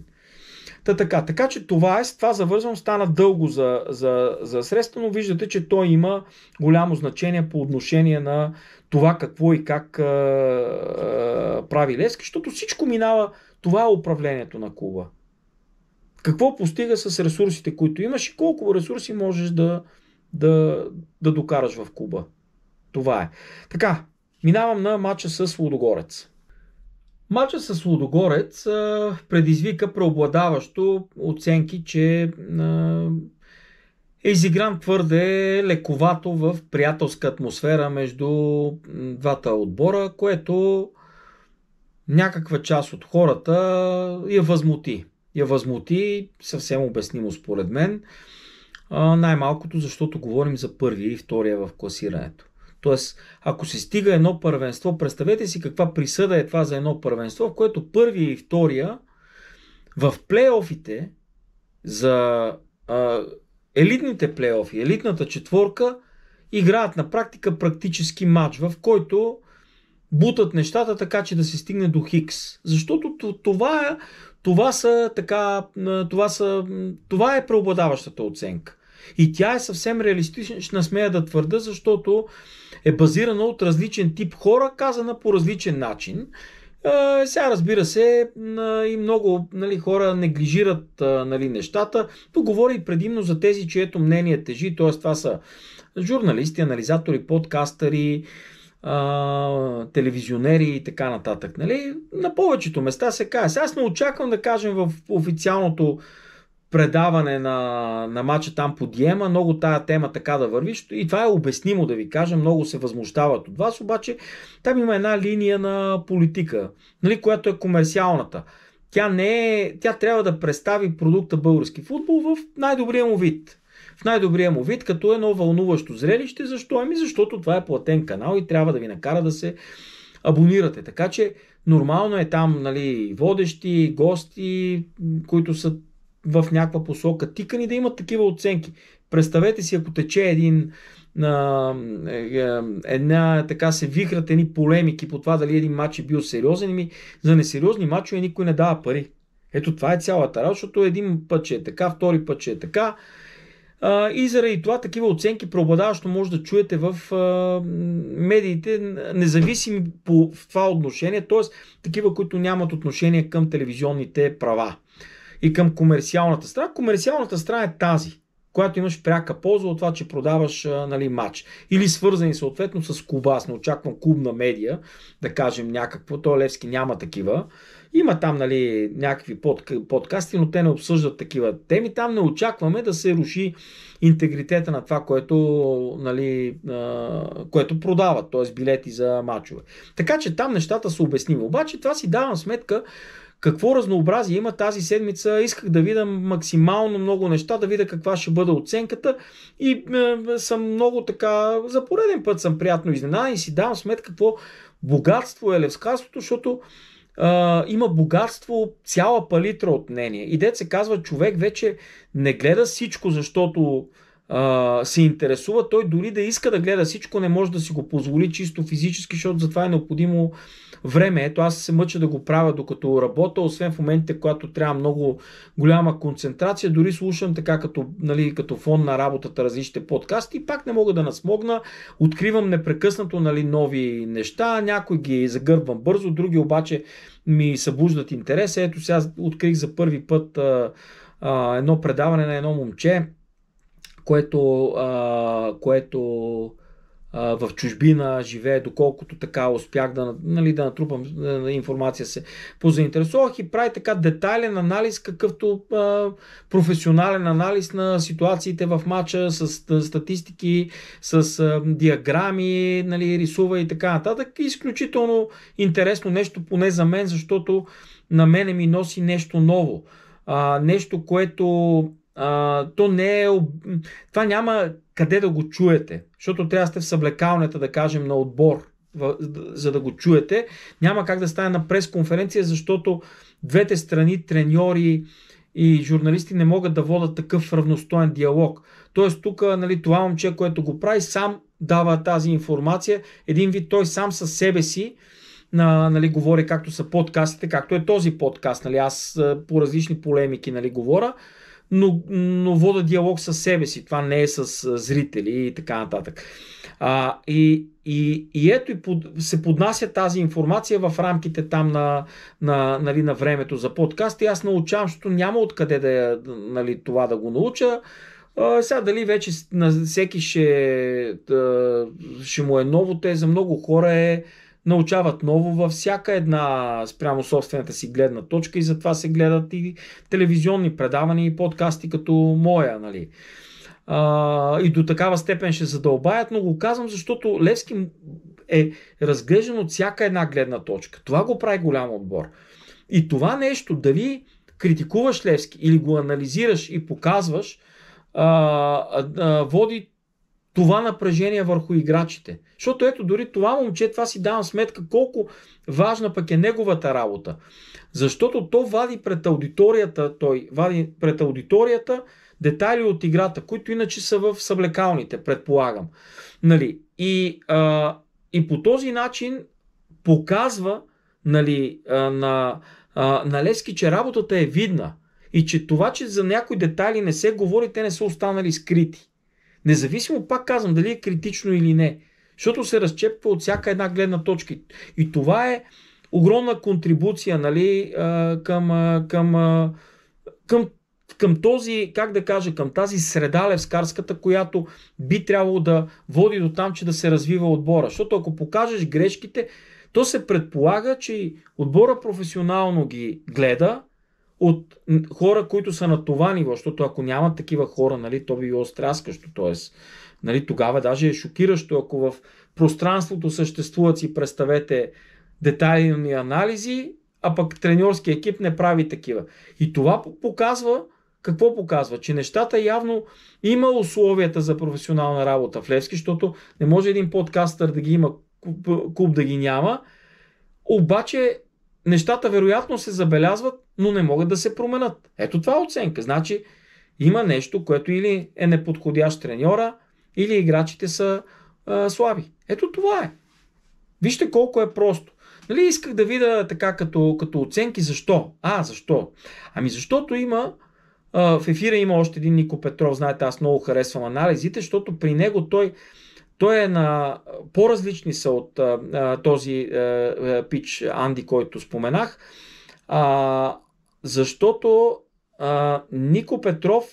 Така че това завързвам, стана дълго за средства, но виждате, че той има голямо значение по отношение на това какво и как прави Левски, защото всичко минава, това е управлението на клуба. Какво постига с ресурсите, които имаш и колко ресурси можеш да докараш в клуба. Това е. Така, минавам на матча с Лудогорец. Матчът с Лудогорец предизвика преобладаващо оценки, че е изигран твърде лековато в приятелска атмосфера между двата отбора, което някаква част от хората я възмути. Я възмути съвсем обяснимо според мен, най-малкото защото говорим за първия и втория в класирането. Тоест, ако се стига едно първенство, представете си каква присъда е това за едно първенство, в което първия и втория в плейофите за елитните плейофи, елитната четворка, играят на практика практически матч, в който бутат нещата така, че да се стигне до Хикс. Защото това е преобладаващата оценка. И тя е съвсем реалистична, смея да твърда, защото е базирана от различен тип хора, казана по различен начин. Сега разбира се, и много, нали, хора неглижират, нали, нещата. Тук говори предимно за тези, чието мнение тежи, т.е. това са журналисти, анализатори, подкастъри, телевизионери и така нататък. Нали? На повечето места се казва. Аз не очаквам да кажем в официалното предаване на матча там по Диема, много тая тема така да върви. И това е обяснимо да ви кажа, много се възмущават от вас, обаче там има една линия на политика, нали, която е комерциалната. Тя трябва да представи продукта български футбол в най-добрия му вид. В най-добрия му вид, като едно вълнуващо зрелище. Защо? Защото това е платен канал и трябва да ви накара да се абонирате. Така че нормално е там, нали, водещи, гости, които са в някаква посока тикани, да имат такива оценки. Представете си, ако тече така се вихрат едни полемики по това дали един матч е бил сериозен, за несериозни матчове никой не дава пари. Ето това е цялата работа, защото един път че е така, втори път че е така. И заради това такива оценки преобладаващо може да чуете в медиите, независими в това отношение, т.е. такива, които нямат отношение към телевизионните права и към комерциалната страна. Комерциалната страна е тази. която имаш пряка полза от това, че продаваш нали, матч. Или свързани съответно с клуба. Аз не очаквам клубна медия, да кажем някакво. То Левски няма такива. Има там нали, някакви подкасти, но те не обсъждат такива теми. Там не очакваме да се руши интегритета на това, нали, което продават, т.е. билети за мачове. Така че там нещата са обясними. Обаче това си давам сметка какво разнообразие има тази седмица. Исках да видя максимално много неща, да видя каква ще бъде оценката и съм много така, за пореден път съм приятно изненадан и си давам сметка какво богатство е левскарството, защото има богатство, цяла палитра от мнение. И дет се казва, човек вече не гледа всичко, защото се интересува. Той дори да иска да гледа всичко, не може да си го позволи чисто физически, защото за това е необходимо време. Ето аз се мъча да го правя докато работя, освен в моментите, когато трябва много голяма концентрация. Дори слушам така нали, като фон на работата различните подкасти и пак не мога да насмогна. Откривам непрекъснато нали, нови неща. Някои ги загърбвам бързо, други обаче ми събуждат интерес. Ето сега открих за първи път едно предаване на едно момче, което в чужбина живее, доколкото така успях да натрупам информация, се позаинтересувах и прави така детайлен анализ, какъвто професионален анализ на ситуациите в матча с статистики, с диаграми, нали, рисува и така нататък. Изключително интересно нещо, поне за мен, защото на мене ми носи нещо ново. Нещо, което то не е... Това няма къде да го чуете, защото трябва да сте в съблекалнята, да кажем, на отбор, за да го чуете. Няма как да стане на пресконференция, защото двете страни, треньори и журналисти не могат да водят такъв равностоен диалог. Тоест тук нали, това момче, което го прави, сам дава тази информация. Един вид той сам със себе си нали, говори както са подкастите, както е този подкаст. Нали, аз по различни полемики нали, говоря, но вода диалог със себе си. Това не е с зрители и така нататък. И ето се поднася тази информация в рамките там нали, на времето за подкаст и аз научавам, защото няма откъде нали, това да го науча. Сега дали вече на всеки ще му е ново, те за много хора научават ново във всяка една спрямо собствената си гледна точка и затова се гледат и телевизионни предавания и подкасти като моя. Нали. И до такава степен ще задълбаят, но го казвам, защото Левски е разглеждан от всяка една гледна точка. Това го прави голям отбор. И това нещо, дали критикуваш Левски или го анализираш и показваш, води това напрежение върху играчите. Защото ето дори това момче, това си давам сметка колко важна пък е неговата работа. Защото то вади пред аудиторията детайли от играта, които иначе са в съблекалните, предполагам. Нали? И по този начин показва нали, на Левски, че работата е видна и че това, че за някои детайли не се говори, те не са останали скрити. Независимо, пак казвам, дали е критично или не. Защото се разчепва от всяка една гледна точка. И това е огромна контрибуция нали, към този, как да кажа, към тази среда левскарската, която би трябвало да води до там, че да се развива отбора. Защото ако покажеш грешките, то се предполага, че отбора професионално ги гледа от хора, които са на това ниво, защото ако нямат такива хора, нали, то би било стряскащо. Тоест, нали, тогава даже е шокиращо, ако в пространството съществуват, си представете, детайлни анализи, а пък треньорски екип не прави такива. И това показва, какво показва? Че нещата явно има условията за професионална работа в Левски, защото не може един подкастър да ги има, клуб да ги няма, обаче нещата вероятно се забелязват, но не могат да се променят. Ето това е оценка. Значи има нещо, което или е неподходящ треньора, или играчите са слаби. Ето това е. Вижте колко е просто. Нали, исках да видя така като оценки. Защо? Защо? Ами защото има в ефира има още един Нико Петров. Знаете, аз много харесвам анализите, защото при него той е на по-различни са от този пич Анди, който споменах. Защото Нико Петров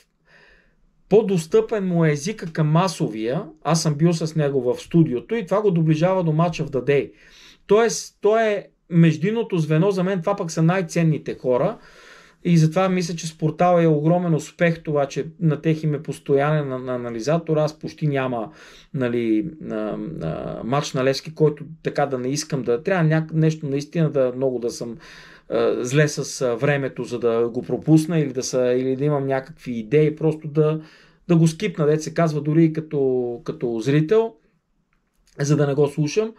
по-достъпен му е езика към масовия. Аз съм бил с него в студиото и това го доближава до Match of the Day. Тоест, той е междинното звено, за мен това пък са най-ценните хора и затова мисля, че Спортал е огромен успех това, че на тех им е постоянен анализатор. Аз почти няма матч на Левски, който така да не искам да... Трябва нещо наистина да много да съм зле с времето, за да го пропусна или да имам някакви идеи, просто да го скипна, дето се казва дори като зрител, за да не го слушам.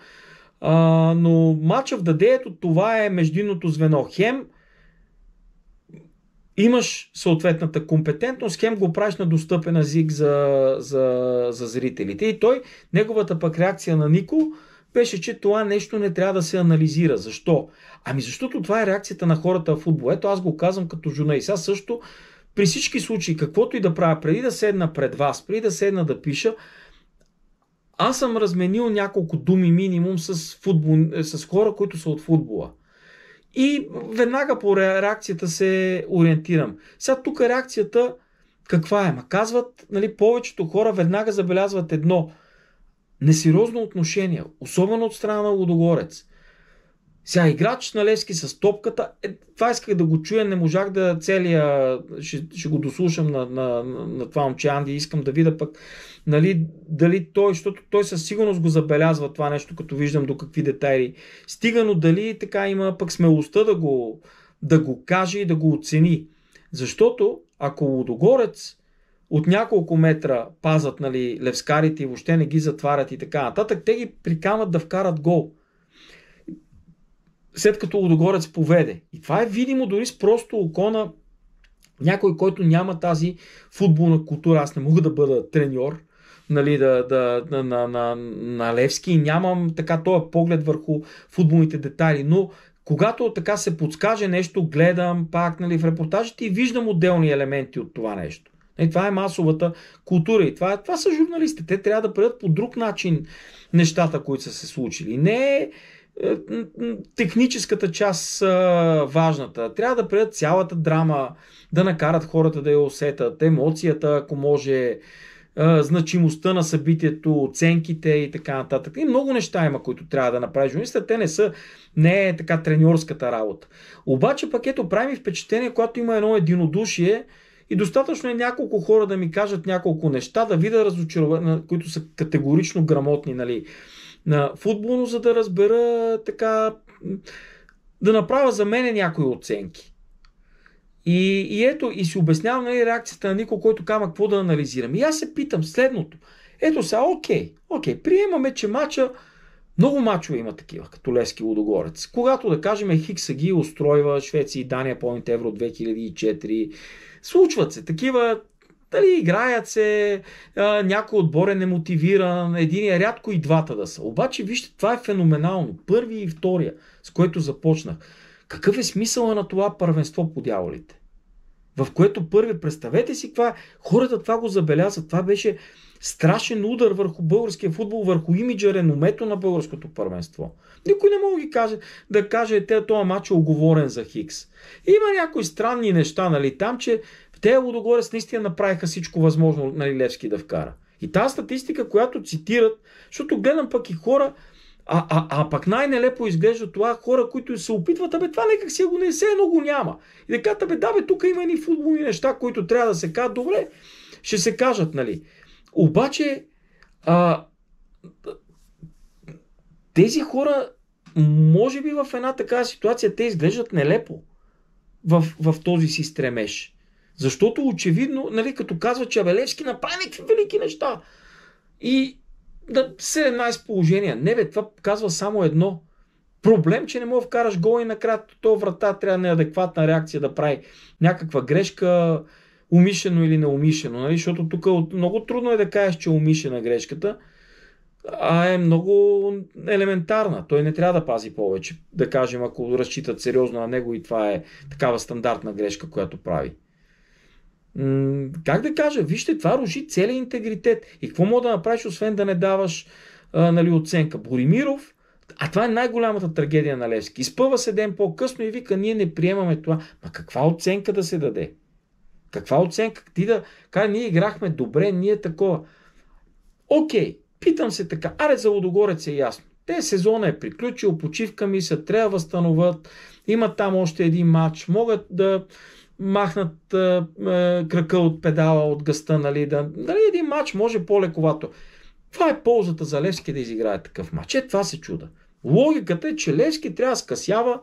Но Match of the Day, това е междинното звено. Хем имаш съответната компетентност, хем го правиш на достъпен език за зрителите. И неговата пък реакция на Нико беше, че това нещо не трябва да се анализира. Защо? Защото това е реакцията на хората в футбол. Ето аз го казвам като журналист. Аз също при всички случаи, каквото и да правя, преди да седна пред вас, преди да седна да пиша, аз съм разменил няколко думи минимум с хора, които са от футбола. И веднага по реакцията се ориентирам. Сега тук реакцията каква е? Казват, повечето хора веднага забелязват едно несериозно отношение, особено от страна на Лудогорец. Сега играч на Левски с топката, това исках да го чуя, не можах да ще го дослушам на това момче Анди, искам да видя пък дали той, защото той със сигурност го забелязва това нещо, като виждам до какви детайли стига, но дали така има пък смелостта да го каже и да го оцени. Защото ако Лудогорец от няколко метра пазат левскарите и въобще не ги затварят и така нататък, те ги прикамат да вкарат гол. След като Лудогорец поведе. И това е видимо дори с просто око на някой, който няма тази футболна култура. Аз не мога да бъда треньор на Левски и нямам така този поглед върху футболните детайли. Но когато така се подскаже нещо, гледам пак в репортажите и виждам отделни елементи от това нещо. И това е масовата култура. И това са журналистите. Те трябва да предат по друг начин нещата, които са се случили. Не е техническата част важната. Трябва да предат цялата драма, да накарат хората да я усетят, емоцията, ако може, значимостта на събитието, оценките и така нататък. И много неща има, които трябва да направи журналистът. Те не е така треньорската работа. Обаче пакето прави ми впечатление, когато има едно единодушие и достатъчно е няколко хора да ми кажат няколко неща, да видя разочарования, които са категорично грамотни, на футболно, за да разбера така, да направя за мене някои оценки. И ето, и си обяснявам реакцията на Нико, който казва какво да анализирам. И аз се питам следното. Ето сега, окей, приемаме, че много мачове има такива, като Левски Лудогорец. Когато, да кажем, Хикса ги устройва Швеция и Дания, помните Евро 2004, случват се такива, играят се, някой отбор е немотивиран, един рядко и двата да са. Обаче, вижте, това е феноменално. Първи и втория, с който започнах. Какъв е смисъла на това първенство по дяволите? В което първи, представете си каква хората това го забелязват. Това беше страшен удар върху българския футбол, върху имиджа, реномето на българското първенство. Никой не мога да каже, този матч е оговорен за Хикс. Има някои странни неща, там, че те Лудогорец наистина направиха всичко възможно Левски да вкара. И тази статистика, която цитират, защото гледам пък и хора, пък най-нелепо изглежда това хора, които се опитват, това някак си го не се, но го няма. И да кажат, тук има едни футболни неща, които трябва да се кажат, добре, ще се кажат, Обаче, тези хора, може би в една такава ситуация, те изглеждат нелепо в този си стремеж. Защото очевидно, като казва, че Левски направи някакви велики неща. И 17 положения. Не това казва само едно. Проблем, че не мога да вкараш гол и накрая този врата трябва неадекватна реакция да прави някаква грешка, умишлено или неумишлено. Защото тук много трудно е да кажеш, че е умишлена грешката, а е много елементарна. Той не трябва да пази повече. Да кажем, ако разчитат сериозно на него и това е такава стандартна грешка, която прави. Как да кажа, вижте, това руши целият интегритет. И какво мога да направиш, освен да не даваш оценка? Боримиров, това е най-голямата трагедия на Левски. Изпъва се ден по-късно и вика, ние не приемаме това. Каква оценка да се даде? Каква оценка? Ти да кажа, ние играхме добре, ние такова. Окей, питам се така. Аре, за Лудогорец е ясно. Те сезона е приключил, почивка мисля, трябва да възстановят. Има там още един матч. Могат да махнат крака от педала, от гъста, нали един матч може по-лековато. Това е ползата за Левски да изиграе такъв матч. Това се чуда. Логиката е, че Левски трябва да скъсява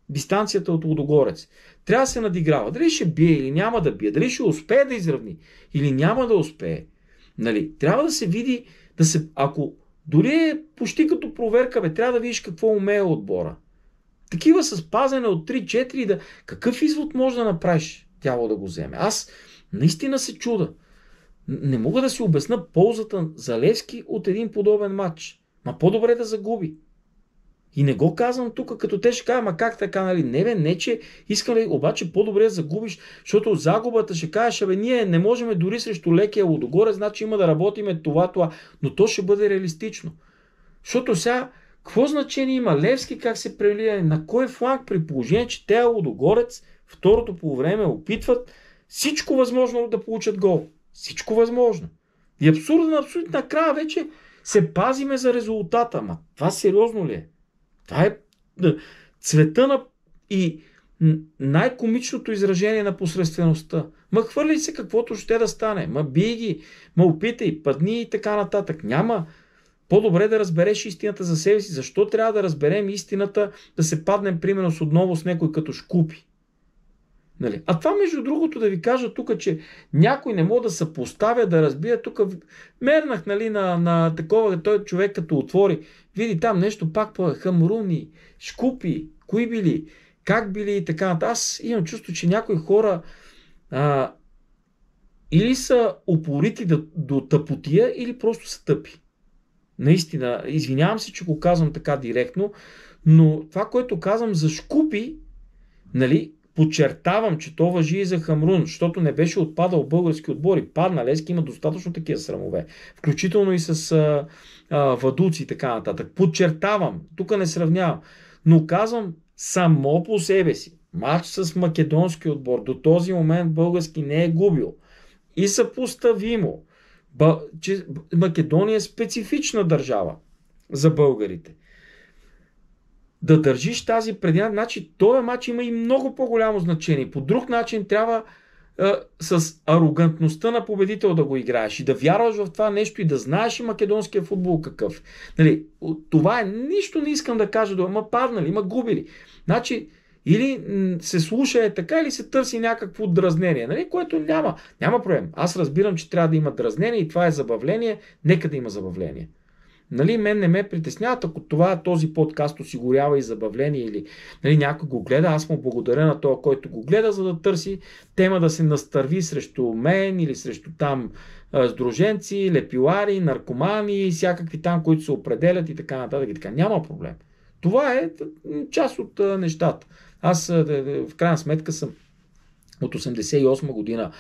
дистанцията от Лудогорец. Трябва да се надиграва. Дали ще бие или няма да бие, дали ще успее да изравни или няма да успее. Нали? Трябва да се види, ако дори е почти като проверка, трябва да видиш какво умее отбора. Такива с пазене от 3-4, какъв извод може да направиш тяло да го вземе? Аз наистина се чуда. Не мога да си обясна ползата за Левски от един подобен матч. Ма по-добре да загуби. И не го казвам тук, като те ще кажат, ма как така, нали? Не, че искам ли, обаче по-добре да загубиш, защото загубата ще кажеш, ние не можем дори срещу лекия Лудогорец, значи има да работиме това, но то ще бъде реалистично. Защото сега, какво значение има Левски, как се прелия, на кой фланг, при положение, че те Лудогорец второто полувреме опитват всичко възможно да получат гол. Всичко възможно. И абсурдно, накрая вече се пазиме за резултата. Ма това сериозно ли е? Това е цвета на и най-комичното изражение на посредствеността. Ма хвърли се каквото ще да стане. Ма бий ги, ма опитай, падни и така нататък. Няма. По-добре да разбереш истината за себе си. Защо трябва да разберем истината, да се паднем примерно отново с някой като Шкупи? Нали? А това, между другото, да ви кажа тук, че някой не мога да се поставя, да разбие. Тук мернах, нали, на такова, той човек като отвори, види там нещо пак по Хамруни, Шкупи, кои били, как били и така нататък. Аз имам чувство, че някои хора или са упорити до тъпотия, или просто са тъпи. Наистина, извинявам се, че го казвам така директно, но това, което казвам за Шкупи, нали, подчертавам, че то важи и за Хамрун, защото не беше отпадал български отбори. Падна, Левски има достатъчно такива срамове. Включително и с Вадуци и така нататък. Подчертавам, тук не сравнявам, но казвам само по себе си. Матч с македонски отбор до този момент български не е губил. И съпоставимо, че Македония е специфична държава за българите. Да държиш тази предина, значи този матч има и много по-голямо значение. По друг начин трябва с арогантността на победител да го играеш и да вярваш в това нещо и да знаеш и македонския футбол какъв. Нали, това е нищо не искам да кажа, ма паднали, ма губили. Значи, или се слуша е така, или се търси някакво дразнение, нали, което няма проблем. Аз разбирам, че трябва да има дразнение и това е забавление, нека да има забавление. Нали, мен не ме притесняват, ако този подкаст осигурява и забавление или нали, някой го гледа, аз му благодаря на този, който го гледа, за да търси тема да се настърви срещу мен или срещу там сдруженци, лепилари, наркомани и всякакви там, които се определят и така нататък. И така. Няма проблем. Това е част от нещата. Аз в крайна сметка съм от 88 година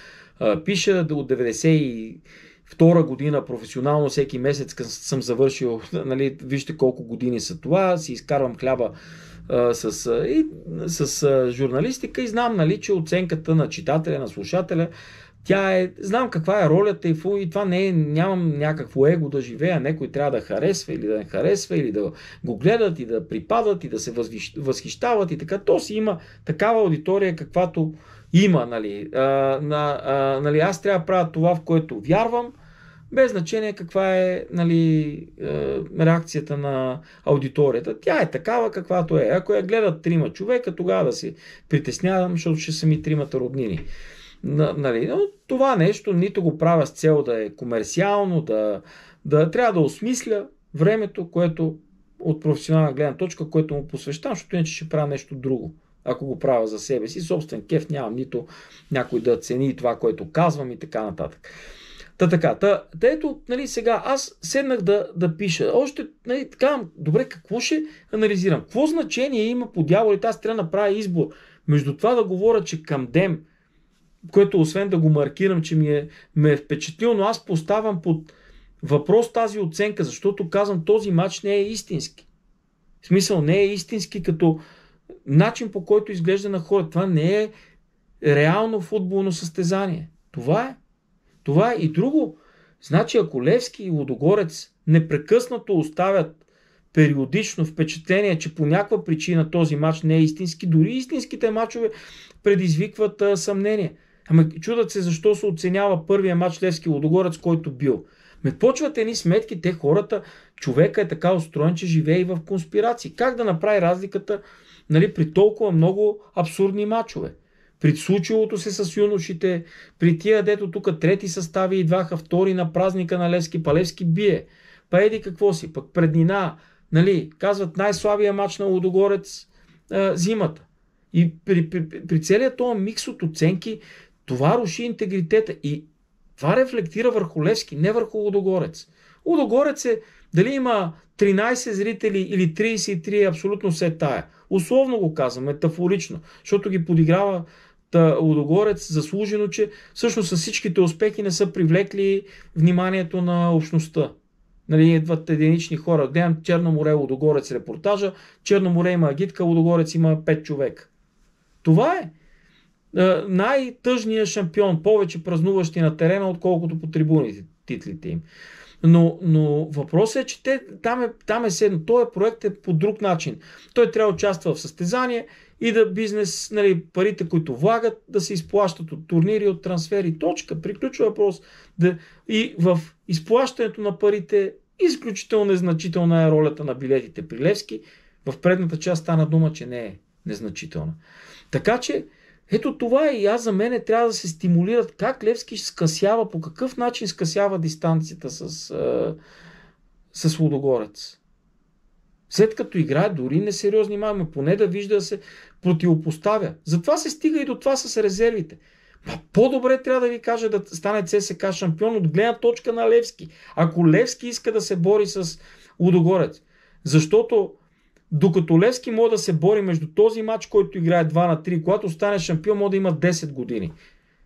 пиша, от 92 година професионално всеки месец съм завършил, нали, вижте колко години са това, си изкарвам хляба с журналистика и знам, нали, че оценката на читателя, на слушателя, знам каква е ролята и това нямам някакво его да живея, някой трябва да харесва или да не харесва, или да го гледат и да припадат и да се възхищават и така. То си има такава аудитория, каквато има, нали. Нали, аз трябва да правя това, в което вярвам, без значение каква е, нали, реакцията на аудиторията. Тя е такава, каквато е. Ако я гледат 3 човека, тогава да се притеснявам, защото ще са ми 3 роднини. Нали, но това нещо нито го правя с цел да е комерциално, трябва да осмисля времето, което от професионална гледна точка, което му посвещавам, защото иначе ще правя нещо друго. Ако го правя за себе си, собствен кеф нямам, нито някой да цени това, което казвам и така нататък. Ето, нали, сега аз седнах да пиша. Още, нали, така, добре, какво ще анализирам? Какво значение има по дяволите? Аз трябва да направя избор между това да говоря, че към Дем, което освен да го маркирам, че ме е впечатлил, но аз поставям под въпрос тази оценка, защото казвам, този матч не е истински. В смисъл, не е истински като начин, по който изглежда на хората. Това не е реално футболно състезание. Това е. Това е. И друго. Значи, ако Левски и Лудогорец непрекъснато оставят периодично впечатление, че по някаква причина този матч не е истински, дори истинските матчове предизвикват съмнение. Ама чудат се защо се оценява първия матч Левски Лудогорец, който бил. Почват едни сметки, те хората, човека е така устроен, че живее и в конспирации. Как да направи разликата, нали, при толкова много абсурдни матчове? При случилото се с юношите, при тия, дето тук трети състави идваха, втори на празника на Левски, па Левски бие. Па еди какво си, пък преднина, нали, казват най-слабия матч на Лудогорец зимата. И при целият този микс от оценки, това руши интегритета и това рефлектира върху Левски, не върху Лудогорец. Лудогорец е, дали има 13 зрители или 33, абсолютно се тая. Условно го казвам, метафорично, защото ги подиграва Лудогорец заслужено, че всъщност с всичките успехи не са привлекли вниманието на общността. Нали, идват единични хора. Гледам Черно море, Лудогорец репортажа. Черно море има агитка, Лудогорец има 5 човека. Това е най-тъжният шампион, повече празнуващи на терена, отколкото по трибуните титлите им. Но въпросът е, че там е седно. Този проект е по друг начин. Той трябва да участва в състезание и да бизнес, нали, парите, които влагат, да се изплащат от турнири, от трансфери. Точка. Приключва въпрос. И в изплащането на парите изключително незначителна е ролята на билетите при Левски. В предната част стана дума, че не е незначителна. Така че ето това и аз за мен трябва да се стимулират как Левски скъсява, по какъв начин скъсява дистанцията с Лудогорец. След като играе дори несериозни мами, поне да вижда да се противопоставя. Затова се стига и до това с резервите. По-добре трябва да ви кажа да стане ЦСКА шампион от гледна точка на Левски. Ако Левски иска да се бори с Лудогорец. Защото докато Левски може да се бори между този матч, който играе 2-3, когато стане шампион, може да има 10 години.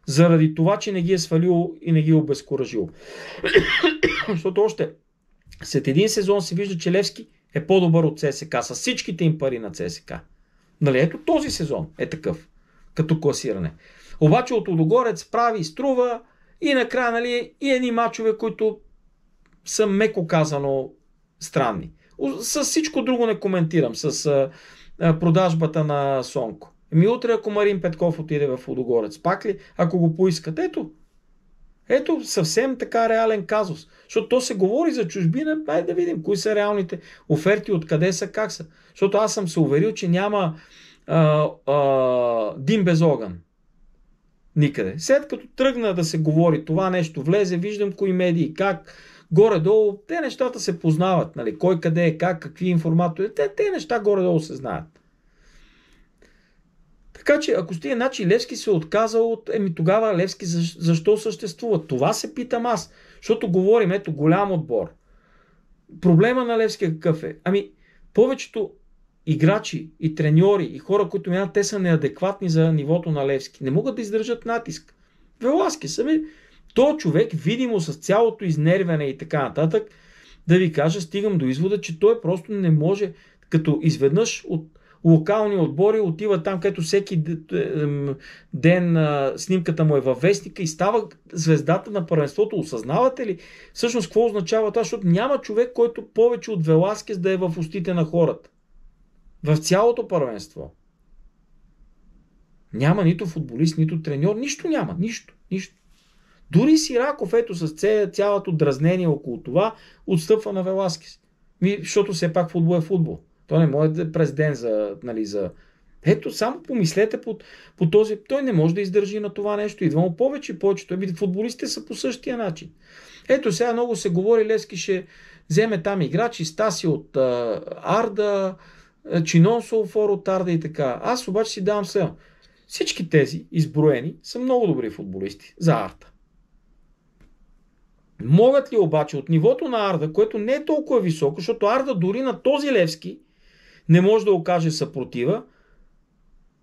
Заради това, че не ги е свалил и не ги е обезкуражил. Защото още след един сезон се вижда, че Левски е по-добър от ЦСКА с всичките им пари на ЦСКА. Нали, ето този сезон е такъв, като класиране. Обаче от Лудогорец прави, струва и накрая, нали, и едни мачове, които са меко казано странни. С всичко друго не коментирам, с продажбата на Сонко. Утре, ако Марин Петков отиде в Лудогорец, пак ли, ако го поискат? Ето съвсем така реален казус. Защото то се говори за чужбина, дай да видим кои са реалните оферти, откъде са, как са. Защото аз съм се уверил, че няма дим без огън. Никъде. След като тръгна да се говори, това нещо влезе, виждам кои медии, как, горе-долу, те нещата се познават, нали, кой къде е, как, какви информатори, те неща горе-долу се знаят. Така че, ако стига начин Левски се отказал от... тогава Левски защо съществува? Това се питам аз. Защото говорим, ето, голям отбор. Проблема на Левски какъв е? Повечето играчи и треньори и хора, които минат, те са неадекватни за нивото на Левски. Не могат да издържат натиск. Веласки сами. То човек, видимо с цялото изнервяне и така нататък, да ви кажа, стигам до извода, че той просто не може, като изведнъж от локални отбори отива там, където всеки ден снимката му е във вестника и става звездата на първенството. Осъзнавате ли всъщност какво означава това? Защото няма човек, който повече от Веласкес да е в устите на хората. В цялото първенство. Няма нито футболист, нито треньор. Нищо няма. Нищо. Дори Сираков, ето с цялото дразнение около това, отстъпва на Веласкес. Защото все пак футбол е футбол. Той не може да е президент за... Ето, само помислете по този... Той не може да издържи на това нещо. Идва му повече и повече. Футболистите са по същия начин. Ето, сега много се говори, Левски ще вземе там играчи, Стаси от Арда, Чинон Солфор от Арда и така. Аз обаче си давам следно. Всички тези изброени са много добри футболисти за Арда. Могат ли обаче от нивото на Арда, което не е толкова високо, защото Арда дори на този Левски не може да окаже съпротива,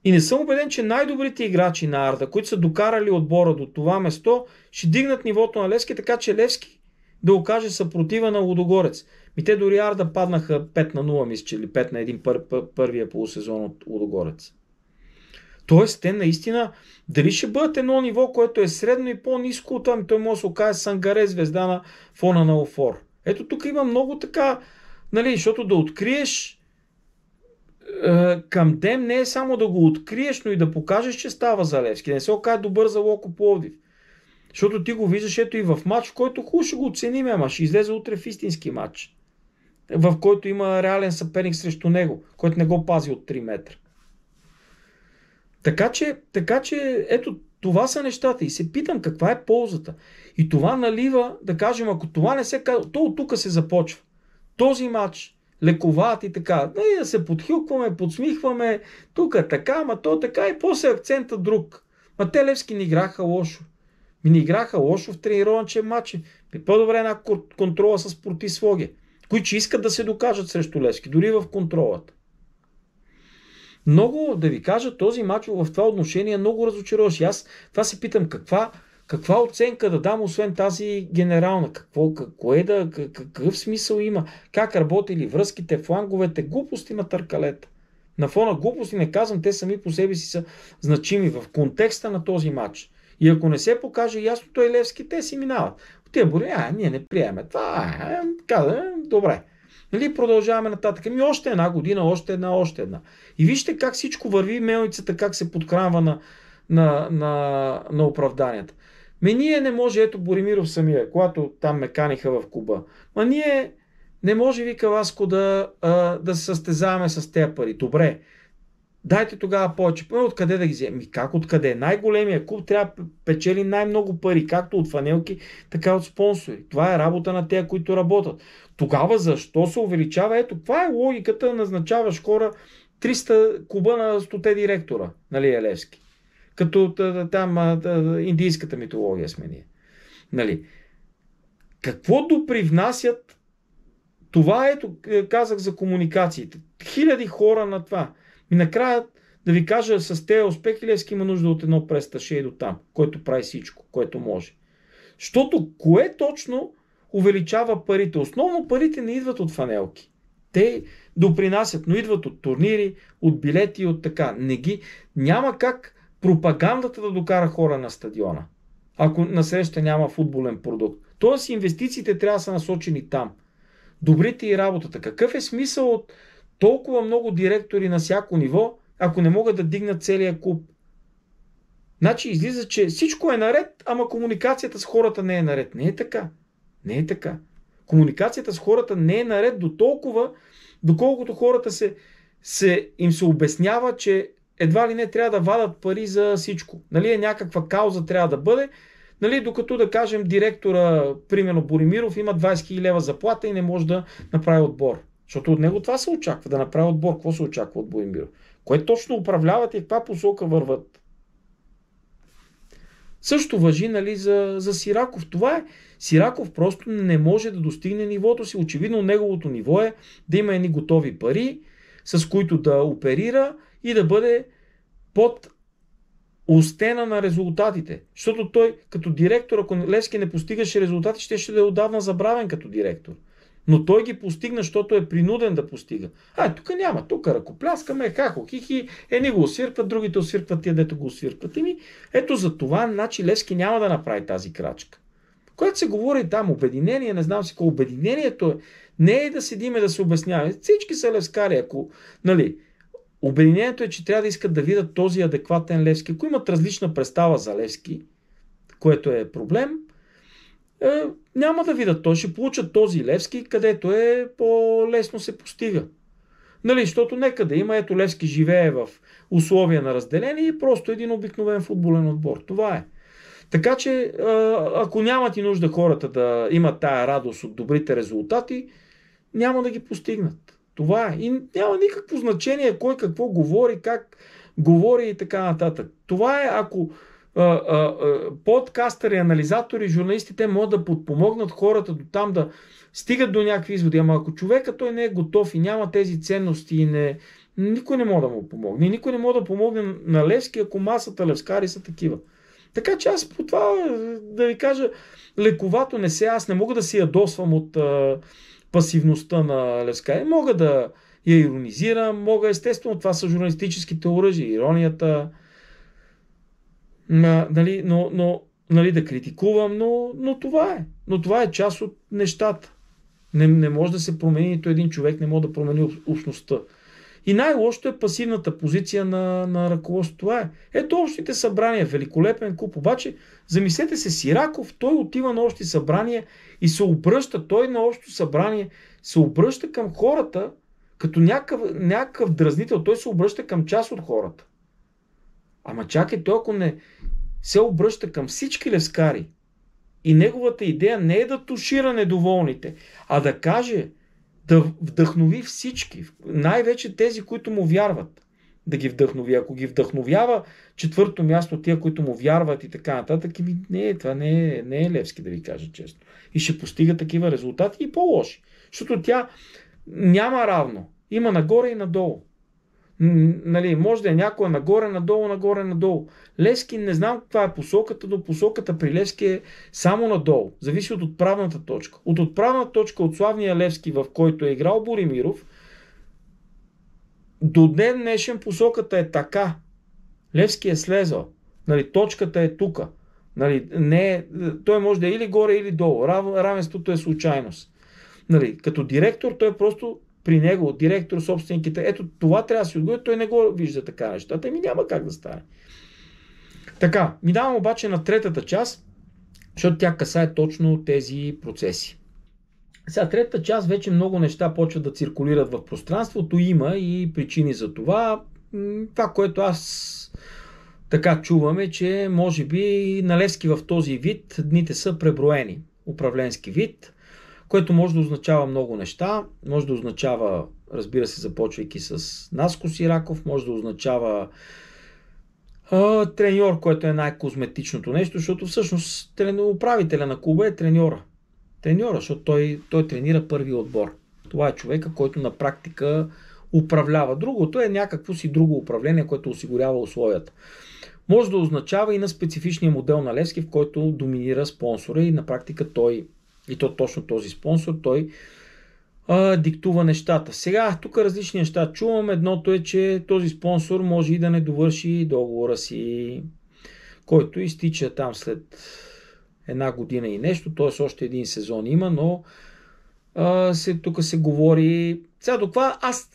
и не съм убеден, че най-добрите играчи на Арда, които са докарали отбора до това место, ще дигнат нивото на Левски, така че Левски да окаже съпротива на Лудогорец. Те дори Арда паднаха 5-0, мисля, или 5-1 първия полусезон от Лудогорец. Тоест, те наистина, дали ще бъдат едно ниво, което е средно и по-ниско, там той може да се окаже Сангаре, звезда на фона на Офор. Ето тук има много така, нали, защото да откриеш към Дем не е само да го откриеш, но и да покажеш, че става за Левски. Не се окаже добър за Локо Пловдив. Защото ти го виждаш ето и в матч, в който хубаво ще го оценим, ама ще излезе утре в истински матч, в който има реален съперник срещу него, който не го пази от 3 метра. Така че ето това са нещата и се питам каква е ползата. И това налива, да кажем, ако това не се казва, то от тук се започва. Този матч, лековат и така, да се подхилкваме, подсмихваме, тук е така, ама то така и после акцента друг. Ма те Левски не играха лошо. Не играха лошо в тренировъчен матч. По-добре една контрола с Спорти Своге, които искат да се докажат срещу Левски, дори в контролата. Много, да ви кажа, този матч в това отношение много разочароваш. Аз това се питам каква оценка да дам, освен тази генерална. Какъв смисъл има? Как работили връзките, фланговете, глупости на търкалета. На фона глупости не казвам, те сами по себе си са значими в контекста на този матч. И ако не се покаже ясно той Левски, те си минават. Те боли, ние не приемем това. Добре. Нали, продължаваме нататък. Още една година, още една. И вижте как всичко върви, мелницата как се подхранва на оправданията. Ние не може, ето Боримиров самия, когато там ме каниха в клуба. Ние не може, вика Васко, да се състезаваме с тези пари. Добре, дайте тогава повече. Откъде да ги вземем? Как откъде? Най-големия клуб трябва да печели най-много пари, както от фанелки, така от спонсори. Това е работа на тези, които работят. Тогава защо се увеличава? Ето, каква е логиката да назначаваш хора 300 клуба на 100 директора, нали, Левски? Като там индийската митология сме ние. Нали? Какво допривнасят? Това ето, казах за комуникациите. Хиляди хора на това. И накрая, да ви кажа, с тези успехи Левски има нужда от едно престаше и до там, който прави всичко, което може. Защото кое точно увеличава парите? Основно парите не идват от фанелки. Те допринасят, но идват от турнири, от билети, от така. Няма как пропагандата да докара хора на стадиона, ако насреща няма футболен продукт. Тоест инвестициите трябва да са насочени там. Добрите и работата. Какъв е смисъл от толкова много директори на всяко ниво, ако не могат да дигнат целия клуб? Значи излиза, че всичко е наред, ама комуникацията с хората не е наред. Не е така. Комуникацията с хората не е наред до толкова, доколкото хората им се обяснява, че едва ли не трябва да вадат пари за всичко. Нали, някаква кауза трябва да бъде, нали, докато да кажем директора, примерно Боримиров, има 20 000 лева заплата и не може да направи отбор. Защото от него това се очаква, да направи отбор. Какво се очаква от Боримиров? Кое точно управляват и в каква посока върват? Също важи, нали, за Сираков. Това е. Сираков просто не може да достигне нивото си. Очевидно неговото ниво е да има едни готови пари, с които да оперира и да бъде под остена на резултатите. Защото той като директор, ако Левски не постигаше резултати, ще да е отдавна забравен като директор. Но той ги постигна, защото е принуден да постига. Тук няма, тук ръкопляскаме, хихи, едни го освиркват, другите освиркват тия, дето го освиркват. Ето за това, значи Левски няма да направи тази крачка. Когато се говори там обединение, не знам си какво обединението е, не е да седиме да се обясняваме. Всички са левскари, ако, нали, обединението е, че трябва да искат да видят този адекватен Левски. Ако имат различна представа за Левски, което е проблем, няма да видят. Той ще получат този Левски, където е по-лесно се постига. Нали, защото нека да има, ето Левски живее в условия на разделение и просто един обикновен футболен отбор. Това е. Така че, ако нямат и нужда хората да имат тая радост от добрите резултати, няма да ги постигнат. Това е. И няма никакво значение кой какво говори, как говори и така нататък. Това е, ако подкастъри, анализатори, журналистите могат да подпомогнат хората до там да стигат до някакви изводи. Ама ако човека той не е готов и няма тези ценности и никой не може да му помогне. И никой не може да помогне на Левски, ако масата левскари са такива. Така че аз по това, да ви кажа, лековато аз не мога да си ядосвам от пасивността на Левскари. Мога да я иронизирам, естествено, това са журналистическите оръжия, иронията, Нали, нали, да критикувам, но това е. Но това е част от нещата. Не може да се промени, нито един човек не може да промени общността. И най-лошото е пасивната позиция на ръководството. Това е. Ето общите събрания, великолепен куп. Обаче, замислете се, Сираков, той отива на общи събрания и се обръща, той на общо събрание се обръща към хората, като някакъв дразнител, той се обръща към част от хората. Ама чакай, той ако не се обръща към всички левскари и неговата идея не е да тушира недоволните, а да каже, да вдъхнови всички, най-вече тези, които му вярват, да ги вдъхнови. Ако ги вдъхновява четвърто място, тия, които му вярват и така нататък, това не е Левски, да ви кажа честно. И ще постига такива резултати и по-лоши. Защото тя няма равно. Има нагоре и надолу. Нали, може да е някоя нагоре, надолу, нагоре, надолу. Левски не знам каква е посоката, но посоката при Левски е само надолу. Зависи от отправната точка. От отправната точка от славния Левски, в който е играл Боримиров, до ден днешен посоката е така. Левски е слезал. Нали, точката е тука. Нали, той може да е или горе, или долу. Равенството е случайност. Нали, като директор той просто при него, директор, собствениките, ето това трябва да си отговори, той не го вижда така нещата, няма как да стане. Така, минавам обаче на третата част, защото тя касае точно тези процеси. Сега, третата част вече много неща почват да циркулират в пространството, има и причини за това. Това, което аз така чувам е, че може би на Левски в този вид дните са преброени. Управленски вид, което може да означава много неща. Може да означава, разбира се, започвайки с Наско Сираков, може да означава треньор, което е най-козметичното нещо, защото всъщност управителя на клуба е треньора, защото той тренира първи отбор. Това е човека, който на практика управлява. Другото е някакво си друго управление, което осигурява условията. Може да означава и на специфичния модел на Левски, в който доминира спонсора и на практика той, и то точно този спонсор, той диктува нещата. Сега тук различни неща чувам. Едното е, че този спонсор може и да не довърши договора си, който изтича там след една година и нещо, т.е. още един сезон има, но тук се говори. Сега до това аз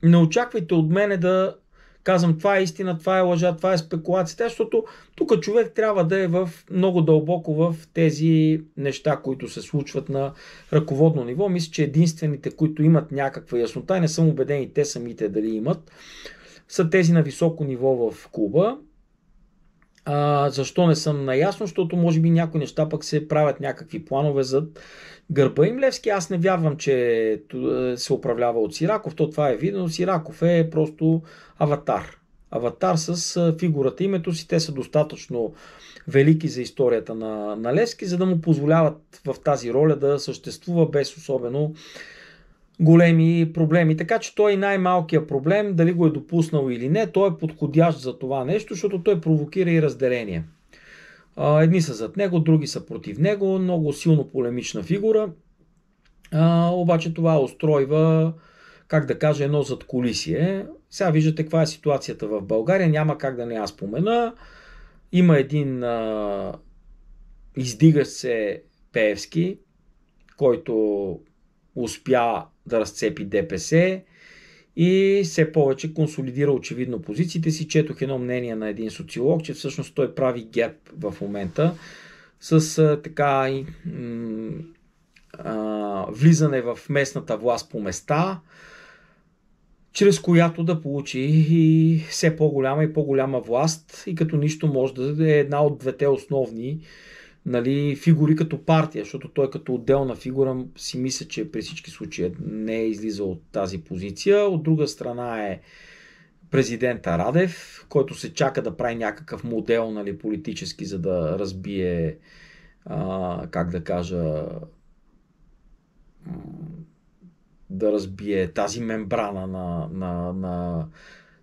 не очаквайте от мене да казвам това е истина, това е лъжа, това е спекулацията, защото тук човек трябва да е много дълбоко в тези неща, които се случват на ръководно ниво. Мисля, че единствените, които имат някаква яснота, и не съм убеден и те самите дали имат, са тези на високо ниво в клуба. Защо не съм наясно? Защото може би някои неща пък се правят някакви планове зад гърба им. Левски, аз не вярвам, че се управлява от Сираков. Това е видно. Сираков е просто аватар. Аватар с фигурата, името си. Те са достатъчно велики за историята на Левски, за да му позволяват в тази роля да съществува без особено големи проблеми. Така че той е най-малкият проблем, дали го е допуснал или не, той е подходящ за това нещо, защото той провокира и разделение. Едни са зад него, други са против него, много силно полемична фигура, обаче това устройва, как да кажа, едно задкулисие. Сега виждате каква е ситуацията в България, няма как да не я спомена. Има един издигащ се Пеевски, който успя да разцепи ДПС и все повече консолидира очевидно позициите си. Четох едно мнение на един социолог, че всъщност той прави ГЕРБ в момента с влизане в местната власт по места, чрез която да получи и все по-голяма и по-голяма власт и като нищо може да е една от двете основни фигури като партия, защото той като отделна фигура си мисля, че при всички случаи не е излизал от тази позиция. От друга страна е президента Радев, който се чака да прави някакъв модел политически, за да разбие да разбие тази мембрана на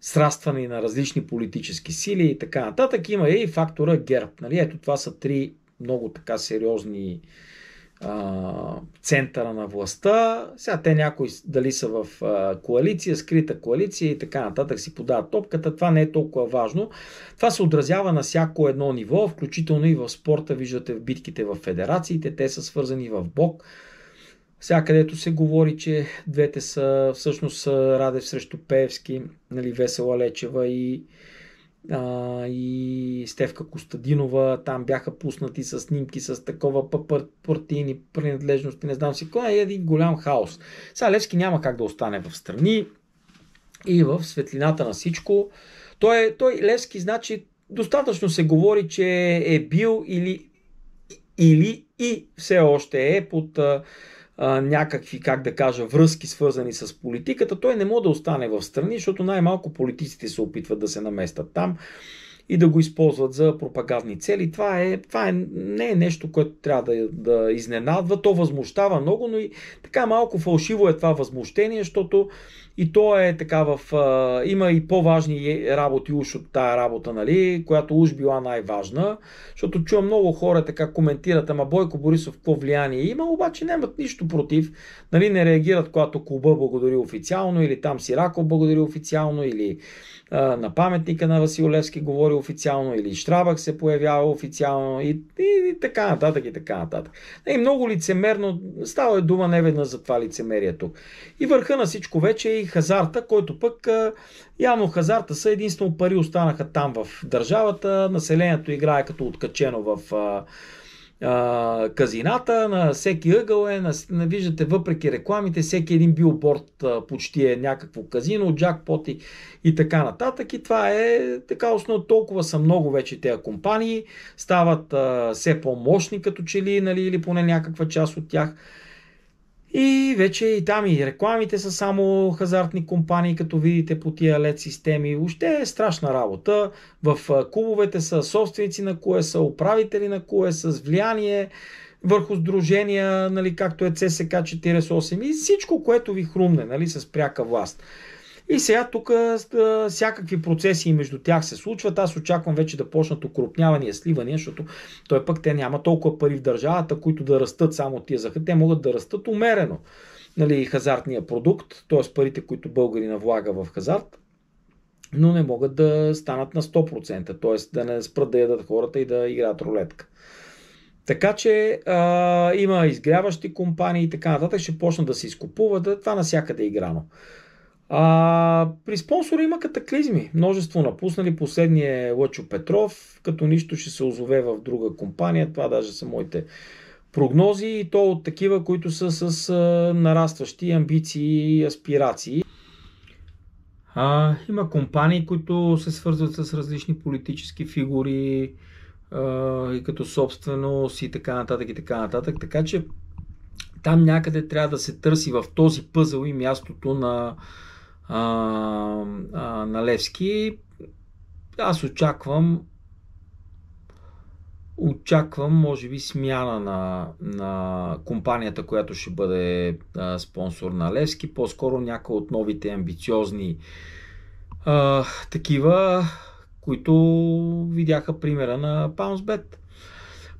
срастване на различни политически сили и така нататък. Има и фактора ГЕРБ. Ето това са три много така сериозни центъра на властта. Сега те някои дали са в коалиция, скрита коалиция и така нататък си подават топката. Това не е толкова важно. Това се отразява на всяко едно ниво, включително и в спорта. Виждате в битките в федерациите, те са свързани в бок. Сега където се говори, че двете са всъщност Радев срещу Пеевски, нали, Весела Лечева и Стефка Костадинова, там бяха пуснати с снимки с такова партийни принадлежности, не знам си кой, е един голям хаос. Сега Левски няма как да остане в страни и в светлината на всичко. Той Левски, значи, достатъчно се говори, че е бил или и все още е под някакви, как да кажа, връзки свързани с политиката. Той не може да остане в страни, защото най-малко политиците се опитват да се наместят там и да го използват за пропагандни цели. Това не е нещо, което трябва да изненадва. То възмущава много, но и така малко фалшиво е това възмущение, защото и то е така има и по-важни работи уж от тая работа, нали, която уж била най-важна, защото чувам много хора така коментират, ама Бойко Борисов какво влияние има, обаче нямат нищо против, нали, не реагират, когато клуба благодари официално, или там Сираков благодари официално, или на паметника на Васил Левски говори официално, или Штрабък се появява официално и така нататък и така нататък. И много лицемерно, става дума неведнъж за това лицемерие тук. И върха на всичко вече е и хазарта, който пък явно хазарта са единствено пари останаха там в държавата, населението играе като откачено в казината, на всеки ъгъл виждате, въпреки рекламите, всеки един билборд почти е някакво казино, джакпот и така нататък. И това е така основно, толкова са много вече тези компании, стават все по-мощни като че ли, нали, или поне някаква част от тях. И вече и там и рекламите са само хазартни компании, като видите по тия LED системи. Въобще е страшна работа. В клубовете са собственици на кое са, управители на кое с влияние върху сдружения, нали, както е ЦСК 48 и всичко, което ви хрумне, нали, с пряка власт. И сега тук всякакви процеси между тях се случват. Аз очаквам вече да почнат укрупнявания, сливания, защото той пък те няма толкова пари в държавата, които да растат само тия захар. Те могат да растат умерено. Нали, хазартния продукт, т.е. парите, които българина влага в хазарт, но не могат да станат на 100%, т.е. да не спрат да ядат хората и да играят рулетка. Така че има изгряващи компании и така нататък, ще почнат да се изкупуват. Това навсякъде е играно. При спонсора има катаклизми. Множество напуснали, последния е Лъчо Петров, като нищо ще се озове в друга компания. Това даже са моите прогнози и то от такива, които са с нарастващи амбиции и аспирации. Има компании, които се свързват с различни политически фигури и като собственост и така нататък и така нататък. Така че там някъде трябва да се търси в този пъзъл и мястото на Левски. Аз очаквам може би смяна на компанията, която ще бъде спонсор на Левски, по-скоро някои от новите амбициозни такива, които видяха примера на PounceBet.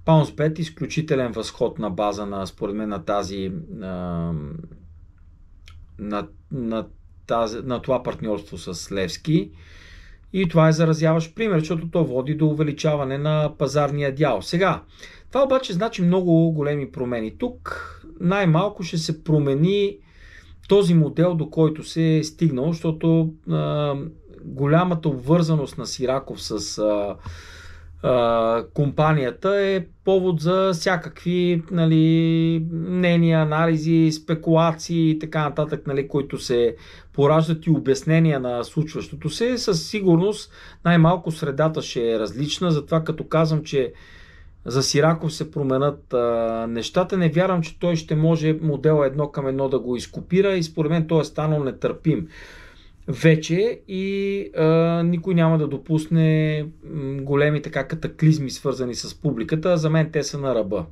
PounceBet, изключителен възход на база на, според мен, на тази на това партньорство с Левски. И това е заразяващ пример, защото то води до увеличаване на пазарния дял. Сега, това обаче значи много големи промени. Тук най-малко ще се промени този модел, до който се е стигнал, защото голямата обвързаност на Сираков с компанията е повод за всякакви, нали, мнения, анализи, спекулации и така нататък, нали, които се пораждат и обяснения на случващото се. Със сигурност най-малко средата ще е различна, затова като казвам, че за Сираков се променят нещата, не вярвам, че той ще може модела едно към едно да го изкопира и според мен той е станал нетърпим вече и никой няма да допусне големи така катаклизми, свързани с публиката. За мен те са на ръба.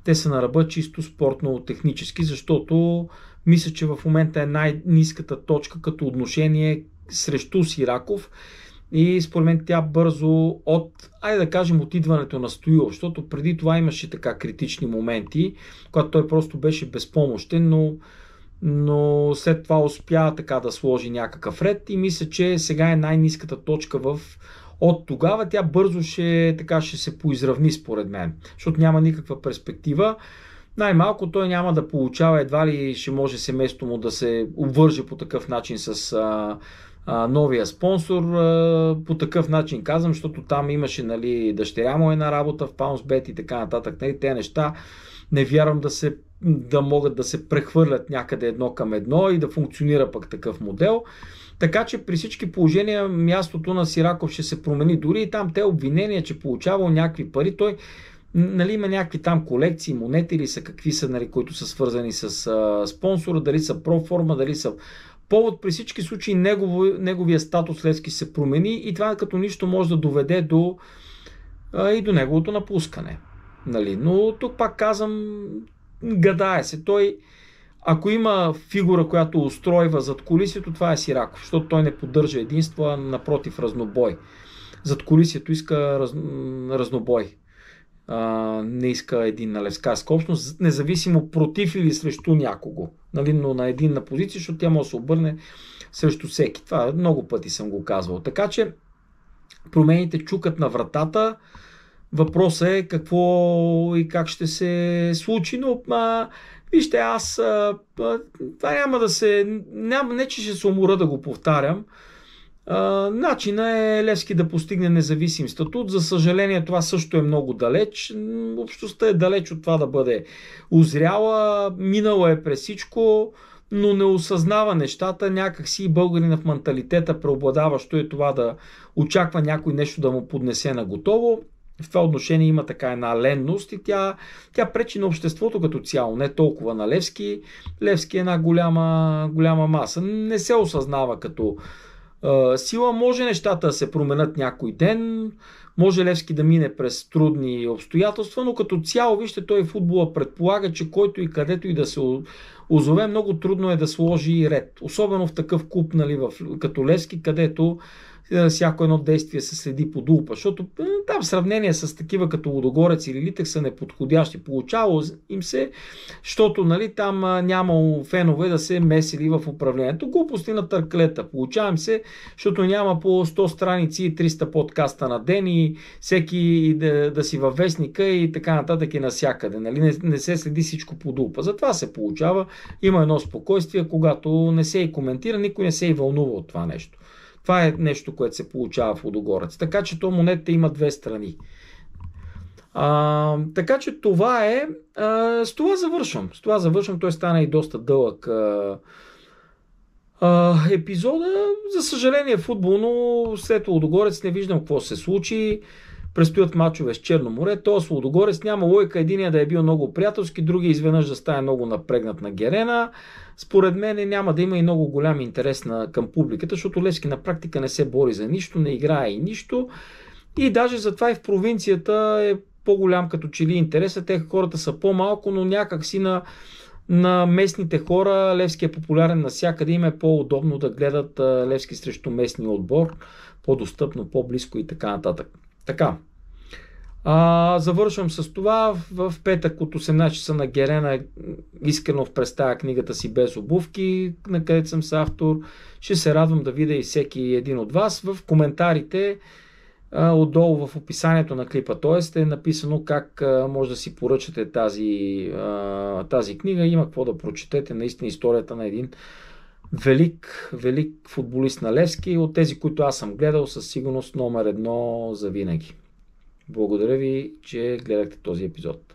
Те са на ръба чисто спортно-технически, защото мисля, че в момента е най-ниската точка като отношение срещу Сираков И според мен тя бързо айде да кажем, от идването на Стоилов, защото преди това имаше така критични моменти, когато той просто беше безпомощен, но след това успя така да сложи някакъв ред и мисля, че сега е най-ниската точка от тогава. Тя бързо ще се поизравни според мен, защото няма никаква перспектива. Най-малко той няма да получава, едва ли ще може семейството му да се обвърже по такъв начин с новия спонсор. По такъв начин казвам, защото там имаше, нали, дъщеря му една работа в PounceBet и така нататък. Нали, те неща не вярвам да могат да се прехвърлят някъде едно към едно и да функционира пък такъв модел. Така че при всички положения мястото на Сираков ще се промени. Дори и там те обвинения, че получавал някакви пари, той, нали, има някакви там колекции, монети или са какви са, нали, които са свързани с спонсора, дали са проформа, дали са повод. При всички случаи неговия статус Левски се промени и това като нищо може да доведе и до неговото напускане. Нали? Но тук пак казвам, гадае се. Той, ако има фигура, която устройва зад колисието, това е Сираков, защото той не поддържа единство, а напротив разнобой. Зад колисието иска разнобой. Не иска единна левскарска общност, независимо против или срещу някого. Нали? Но на единна позиция, защото тя може да се обърне срещу всеки. Това много пъти съм го казвал. Така че промените чукат на вратата. Въпросът е какво и как ще се случи, но вижте, това няма да се... Не, че ще се умора да го повтарям. Начинът е Левски да постигне независим статут. За съжаление, това също е много далеч. Общността е далеч от това да бъде узряла. Минала е през всичко, но не осъзнава нещата. Някакси българина в менталитета преобладаващо е това да очаква някой нещо да му поднесе на готово. В това отношение има така една ленност и тя пречи на обществото като цяло, не толкова на Левски. Левски е една голяма маса. Не се осъзнава като сила. Може нещата да се променят някой ден, може Левски да мине през трудни обстоятелства, но като цяло, вижте, той футбола предполага, че който и където и да се озове, много трудно е да сложи ред. Особено в такъв клуб, нали, като Левски, където всяко едно действие се следи по дупа, защото там сравнение с такива като Лудогорец или Литек са неподходящи. Получавало им се, защото, нали, там нямало фенове да се месили в управлението. Глупости на търклета. Получавам се, защото няма по 100 страници и 300 подкаста на ден и всеки да си във вестника и така нататък и насякъде. Нали? Не се следи всичко по дупа. Затова се получава. Има едно спокойствие, когато не се и коментира, никой не се и вълнува от това нещо. Това е нещо, което се получава в Лудогорец. Така че то монетата има две страни. Така че това е. С това завършвам. Той стана и доста дълъг епизода. За съжаление футболно след Лудогорец не виждам какво се случи. Предстоят мачове с Черно море. То с Лудогорец няма логика. Единия да е бил много приятелски, другия изведнъж да стане много напрегнат на Герена. Според мен няма да има и много голям интерес към публиката, защото Левски на практика не се бори за нищо, не играе и нищо. И даже затова и в провинцията е по-голям като че ли интереса. Те хората са по-малко, но някак си на местните хора Левски е популярен навсякъде. Им е по-удобно да гледат Левски срещу местния отбор. По-достъпно, по-близко и така нататък. Така. Завършвам с това. В петък от 18 часа на Герена искрено представя книгата си Без обувки, на където съм с автор. Ще се радвам да видя и всеки един от вас. В коментарите отдолу в описанието на клипа, т.е. е написано как може да си поръчате тази книга. Има какво да прочетете. Наистина историята на един велик футболист на Левски. От тези, които аз съм гледал, със сигурност номер 1 за винаги. Благодаря ви, че гледахте този епизод.